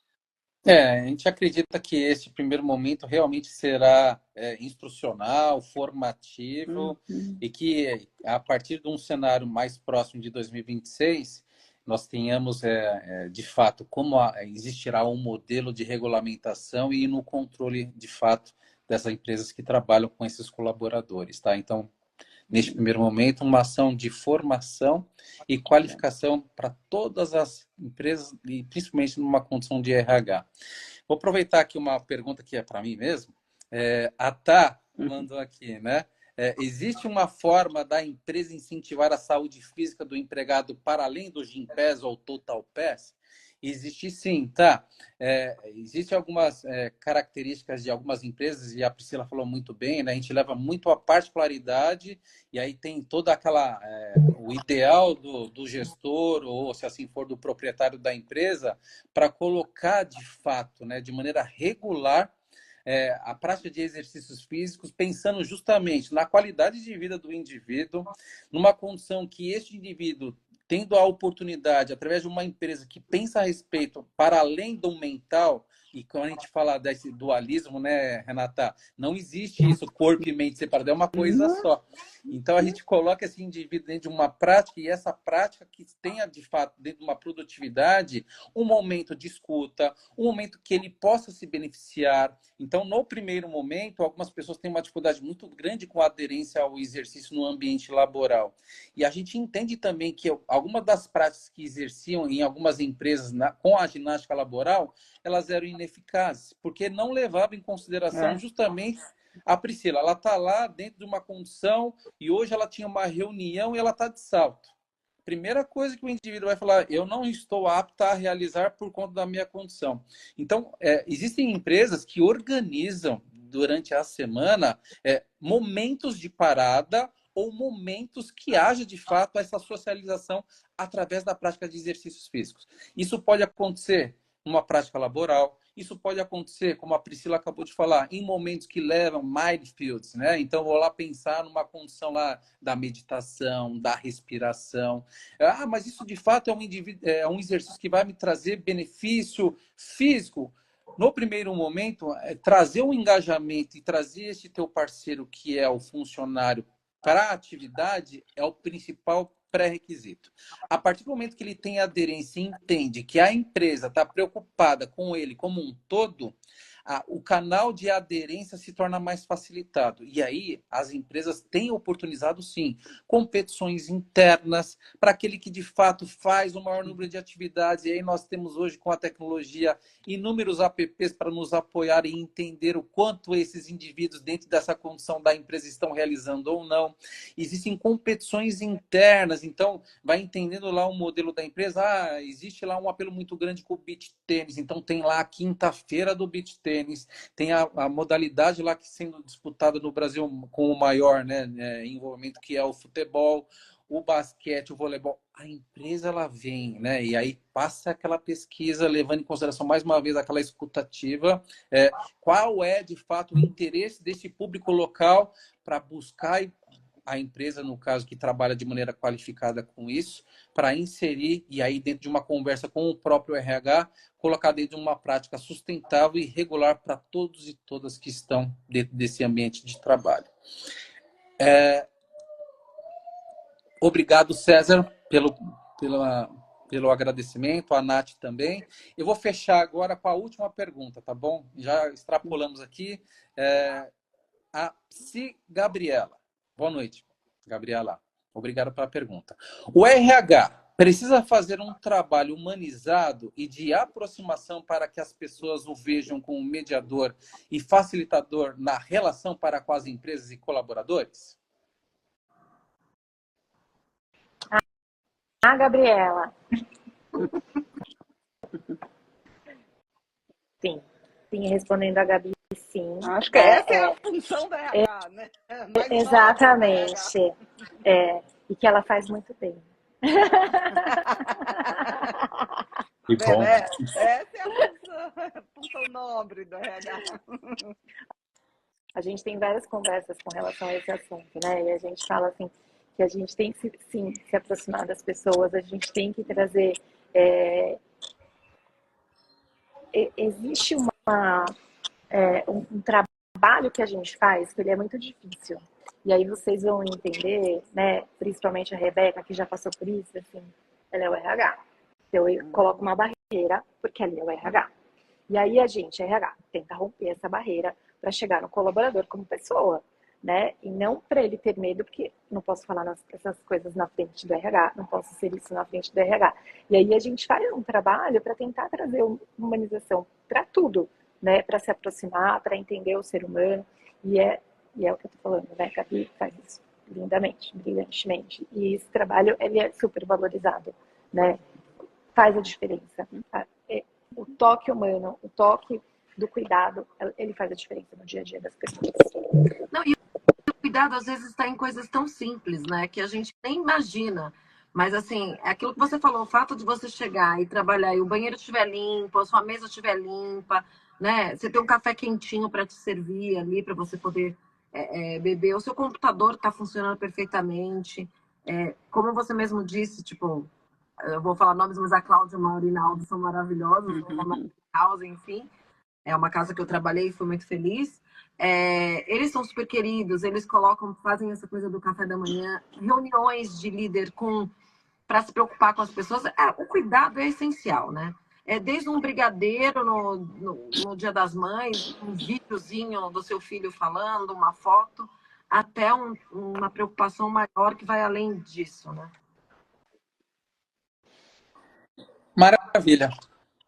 A gente acredita que este primeiro momento realmente será instrucional, formativo, e que a partir de um cenário mais próximo de 2026, nós tenhamos, de fato, como existirá um modelo de regulamentação e no controle, de fato, dessas empresas que trabalham com esses colaboradores, tá? Então, neste primeiro momento, uma ação de formação e qualificação para todas as empresas, e principalmente numa condição de RH. Vou aproveitar aqui uma pergunta que é para mim mesmo. A Tá mandou aqui, né? Existe uma forma da empresa incentivar a saúde física do empregado para além do Gympass ou Total Pass? Existe sim, tá? Existem algumas características de algumas empresas, e a Priscila falou muito bem, né? A gente leva muito a particularidade, e aí tem toda o ideal do gestor, ou se assim for, do proprietário da empresa, para colocar de fato, né, de maneira regular, a prática de exercícios físicos, pensando justamente na qualidade de vida do indivíduo, numa condição que este indivíduo, tendo a oportunidade, através de uma empresa que pensa a respeito para além do mental, e quando a gente fala desse dualismo, né, Renata, não existe isso, corpo e mente separado, é uma coisa só. Então, a gente coloca esse indivíduo dentro de uma prática, e essa prática que tenha, de fato, dentro de uma produtividade, um momento de escuta, um momento que ele possa se beneficiar. Então, no primeiro momento, algumas pessoas têm uma dificuldade muito grande com a aderência ao exercício no ambiente laboral. E a gente entende também que algumas das práticas que exerciam em algumas empresas com a ginástica laboral, elas eram ineficazes, porque não levavam em consideração justamente a Priscila. Ela está lá dentro de uma condição e hoje ela tinha uma reunião e ela está de salto. Primeira coisa que o indivíduo vai falar, eu não estou apta a realizar por conta da minha condição. Então, existem empresas que organizam durante a semana momentos de parada ou momentos que haja de fato essa socialização através da prática de exercícios físicos. Isso pode acontecer numa prática laboral, isso pode acontecer, como a Priscila acabou de falar, em momentos que levam mindfields, né? Então, vou lá pensar numa condição lá da meditação, da respiração. Mas isso de fato é um exercício que vai me trazer benefício físico. No primeiro momento, trazer um engajamento e trazer esse teu parceiro, que é o funcionário, para a atividade, é o principal pré-requisito. A partir do momento que ele tem aderência e entende que a empresa está preocupada com ele como um todo, o canal de aderência se torna mais facilitado. E aí as empresas têm oportunizado, sim, competições internas para aquele que de fato faz o maior número de atividades. E aí nós temos hoje, com a tecnologia, inúmeros apps para nos apoiar e entender o quanto esses indivíduos, dentro dessa condição da empresa, estão realizando ou não. Existem competições internas, então vai entendendo lá o modelo da empresa. Existe lá um apelo muito grande com o beach tênis, então tem lá a quinta-feira do beach tênis, tem a modalidade lá que sendo disputada no Brasil com o maior, né, envolvimento, que é o futebol, o basquete, o voleibol. A empresa ela vem, né, e aí passa aquela pesquisa levando em consideração mais uma vez aquela escutativa, qual é de fato o interesse desse público local para buscar a empresa, no caso, que trabalha de maneira qualificada com isso, para inserir, e aí dentro de uma conversa com o próprio RH, colocar dentro de uma prática sustentável e regular para todos e todas que estão dentro desse ambiente de trabalho. Obrigado, César, pelo agradecimento, a Nath também. Eu vou fechar agora com a última pergunta, tá bom? Já extrapolamos aqui. A Psi Gabriela. Boa noite, Gabriela. Obrigado pela pergunta. O RH precisa fazer um trabalho humanizado e de aproximação para que as pessoas o vejam como mediador e facilitador na relação para com as empresas e colaboradores? Gabriela. Sim, respondendo a Gabi, sim. Acho que essa é a função da RH, né? Exatamente. E que ela faz muito bem. Que bom. Essa é a função nobre do RH. A gente tem várias conversas com relação a esse assunto, né? E a gente fala assim, que a gente tem que, sim, se aproximar das pessoas, a gente tem que trazer... Existe um trabalho que a gente faz que ele é muito difícil. E aí vocês vão entender, né? Principalmente a Rebeca, que já passou por isso, assim, ela é o RH. Então eu coloco uma barreira, porque ali é o RH. E aí a gente, RH, tenta romper essa barreira para chegar no colaborador como pessoa, né? E não para ele ter medo, porque não posso falar essas coisas na frente do RH, não posso ser isso na frente do RH. E aí a gente faz um trabalho para tentar trazer humanização para tudo, né? Para se aproximar, para entender o ser humano. E é o que eu tô falando, né? A Gabi faz isso lindamente, brilhantemente. E esse trabalho, ele é super valorizado, né? faz a diferença. O toque humano, o toque do cuidado, ele faz a diferença no dia a dia das pessoas. Não, e o cuidado às vezes está em coisas tão simples, né? Que a gente nem imagina. Mas assim, é aquilo que você falou, o fato de você chegar e trabalhar e o banheiro estiver limpo, a sua mesa estiver limpa, né? Você ter um café quentinho para te servir ali, para você poder beber, o seu computador está funcionando perfeitamente. Como você mesmo disse, tipo, eu vou falar nomes, mas a Cláudia, a Mauro e a Aldo são maravilhosos, né? Enfim. É uma casa que eu trabalhei e fui muito feliz. Eles são super queridos, eles fazem essa coisa do café da manhã, reuniões de líder para se preocupar com as pessoas. O cuidado é essencial, né? Desde um brigadeiro no Dia das Mães, um videozinho do seu filho falando, uma foto, até uma preocupação maior que vai além disso, né? Maravilha.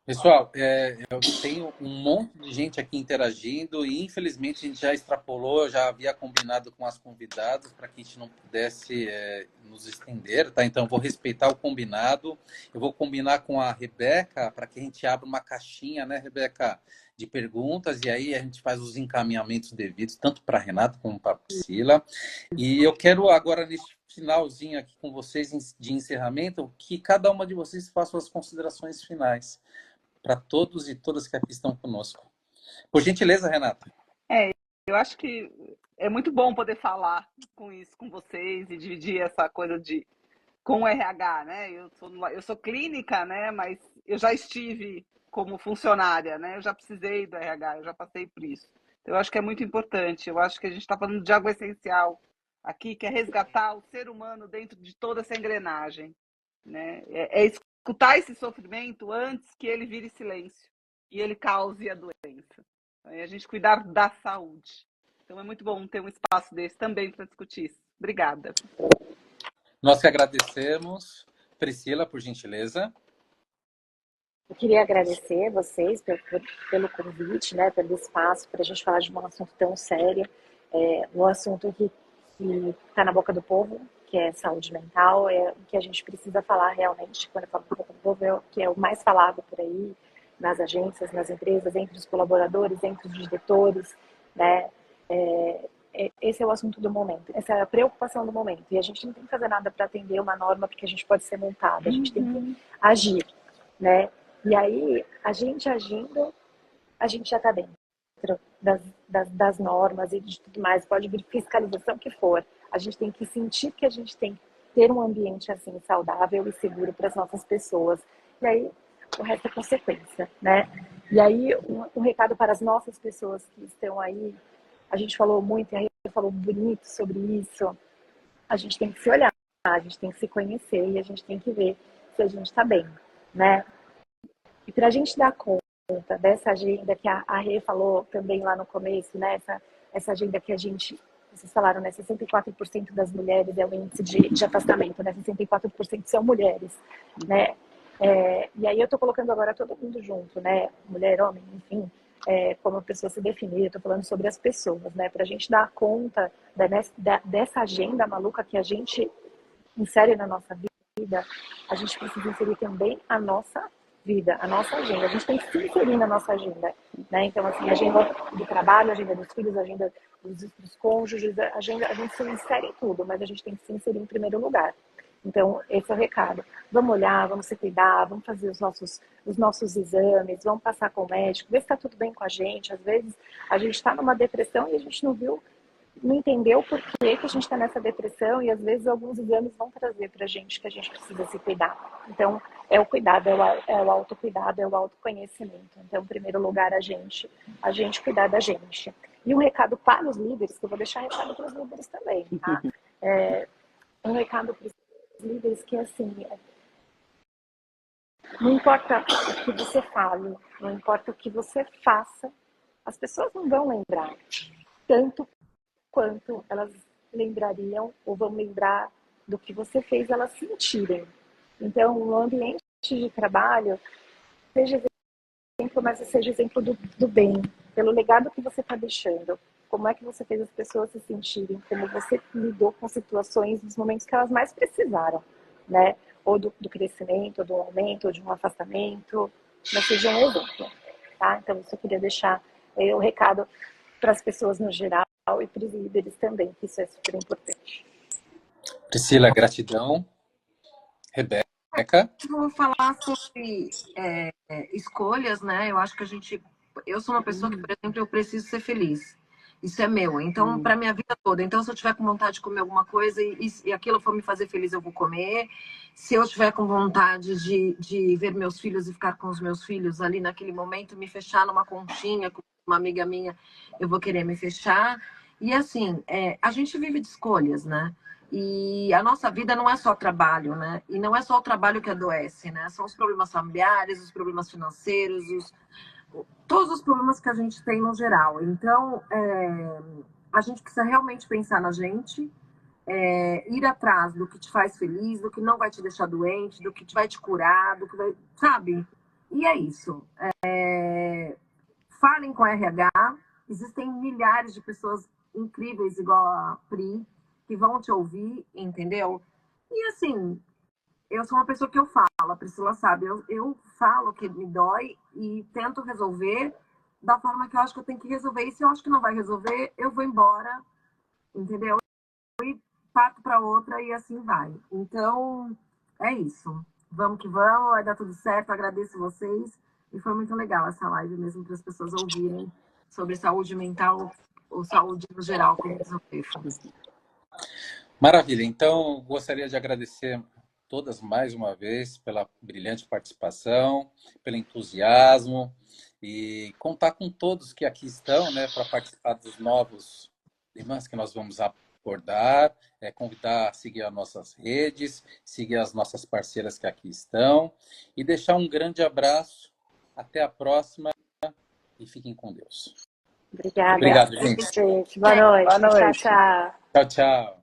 Pessoal, eu tenho um monte de gente aqui interagindo e infelizmente a gente já extrapolou, já havia combinado com as convidadas para que a gente não pudesse nos estender, tá? Então eu vou respeitar o combinado, eu vou combinar com a Rebeca para que a gente abra uma caixinha, né, Rebeca, de perguntas e aí a gente faz os encaminhamentos devidos, tanto para a Renata como para a Priscila. E eu quero agora, nesse finalzinho aqui com vocês de encerramento, que cada uma de vocês faça as considerações finais para todos e todas que aqui estão conosco. Por gentileza, Renata. Eu acho que é muito bom poder falar com vocês e dividir essa coisa com o RH, né? Eu sou clínica, né? Mas eu já estive como funcionária, né? Eu já precisei do RH, eu já passei por isso. Então, eu acho que é muito importante. Eu acho que a gente está falando de algo essencial aqui, que é resgatar o ser humano dentro de toda essa engrenagem, né? Escutar esse sofrimento antes que ele vire silêncio e ele cause a doença. E a gente cuidar da saúde. Então é muito bom ter um espaço desse também para discutir isso. Obrigada. Nós que agradecemos. Priscila, por gentileza. Eu queria agradecer a vocês pelo convite, né, pelo espaço, para a gente falar de um assunto tão sério, um assunto que está na boca do povo, que é saúde mental, é o que a gente precisa falar realmente, quando eu falo na boca do povo, que é o mais falado por aí, nas agências, nas empresas, entre os colaboradores, entre os diretores, né? Esse é o assunto do momento, essa é a preocupação do momento. E a gente não tem que fazer nada para atender uma norma, porque a gente pode ser multado, a gente tem que agir, né? E aí, a gente agindo, a gente já está dentro das normas e de tudo mais, pode vir fiscalização que for. A gente tem que sentir que a gente tem que ter um ambiente assim saudável e seguro para as nossas pessoas. E aí, o resto é consequência, né? E aí, um recado para as nossas pessoas que estão aí, a gente falou muito, e a gente falou bonito sobre isso, a gente tem que se olhar, a gente tem que se conhecer e a gente tem que ver se a gente está bem, né? E para a gente dar conta dessa agenda que a Rê falou também lá no começo, né? Essa agenda que vocês falaram, né? 64% das mulheres é o índice de afastamento, né? 64% são mulheres, né? E aí eu estou colocando agora todo mundo junto, né? Mulher, homem, enfim, como a pessoa se definir, eu estou falando sobre as pessoas, né? Para a gente dar conta dessa agenda maluca que a gente insere na nossa vida, a gente precisa inserir também a nossa vida, a nossa agenda. A gente tem que se inserir na nossa agenda, né? Então, assim, a agenda do trabalho, a agenda dos filhos, a agenda dos cônjuges, a gente se insere em tudo, mas a gente tem que se inserir em primeiro lugar. Então, esse é o recado. Vamos olhar, vamos se cuidar, vamos fazer os nossos exames, vamos passar com o médico, ver se está tudo bem com a gente. Às vezes, a gente está numa depressão e a gente não entendeu por que a gente está nessa depressão e às vezes alguns exames vão trazer para a gente que a gente precisa se cuidar. Então, é o cuidado, é o autocuidado, é o autoconhecimento. Então, em primeiro lugar, a gente cuidar da gente. E um recado para os líderes, que eu vou deixar recado para os líderes também, tá? Um recado para os líderes que, assim, não importa o que você fale, não importa o que você faça, as pessoas não vão lembrar tanto quanto elas lembrariam ou vão lembrar do que você fez elas sentirem. Então, no ambiente de trabalho, seja exemplo, mas seja exemplo do bem, pelo legado que você está deixando. Como é que você fez as pessoas se sentirem, como você lidou com situações nos momentos que elas mais precisaram, né? ou do crescimento, ou do aumento, ou de um afastamento, mas seja um exemplo, tá? Então, isso eu queria deixar o recado para as pessoas no geral e para os líderes também, que isso é super importante. Priscila, gratidão. Rebeca? Eu vou falar sobre escolhas, né? Eu acho que eu sou uma pessoa que, por exemplo, eu preciso ser feliz. Isso é meu. Então, para minha vida toda. Então, se eu tiver com vontade de comer alguma coisa e aquilo for me fazer feliz, eu vou comer. Se eu tiver com vontade de ver meus filhos e ficar com os meus filhos ali naquele momento, me fechar numa conchinha com uma amiga minha, eu vou querer me fechar. E assim, a gente vive de escolhas, né? E a nossa vida não é só trabalho, né? E não é só o trabalho que adoece, né? São os problemas familiares, os problemas financeiros, todos os problemas que a gente tem no geral. Então, a gente precisa realmente pensar na gente, ir atrás do que te faz feliz, do que não vai te deixar doente, do que vai te curar, do que vai, sabe? E é isso. Falem com a RH. Existem milhares de pessoas incríveis, igual a Pri, que vão te ouvir, entendeu? E assim, eu sou uma pessoa que eu falo, a Priscila sabe, eu falo que me dói e tento resolver da forma que eu acho que eu tenho que resolver. E se eu acho que não vai resolver, eu vou embora, entendeu? E parto para outra e assim vai. Então, é isso. Vamos que vamos, vai dar tudo certo. Agradeço vocês. E foi muito legal essa live mesmo para as pessoas ouvirem sobre saúde mental ou saúde no geral, como diz o Stefan. Maravilha. Então, gostaria de agradecer todas mais uma vez pela brilhante participação, pelo entusiasmo e contar com todos que aqui estão, né, para participar dos novos temas que nós vamos abordar, convidar a seguir as nossas redes, seguir as nossas parceiras que aqui estão e deixar um grande abraço. Até a próxima e fiquem com Deus. Obrigada. Obrigado, gente. Boa noite. Boa noite. Tchau, tchau. Tchau, tchau.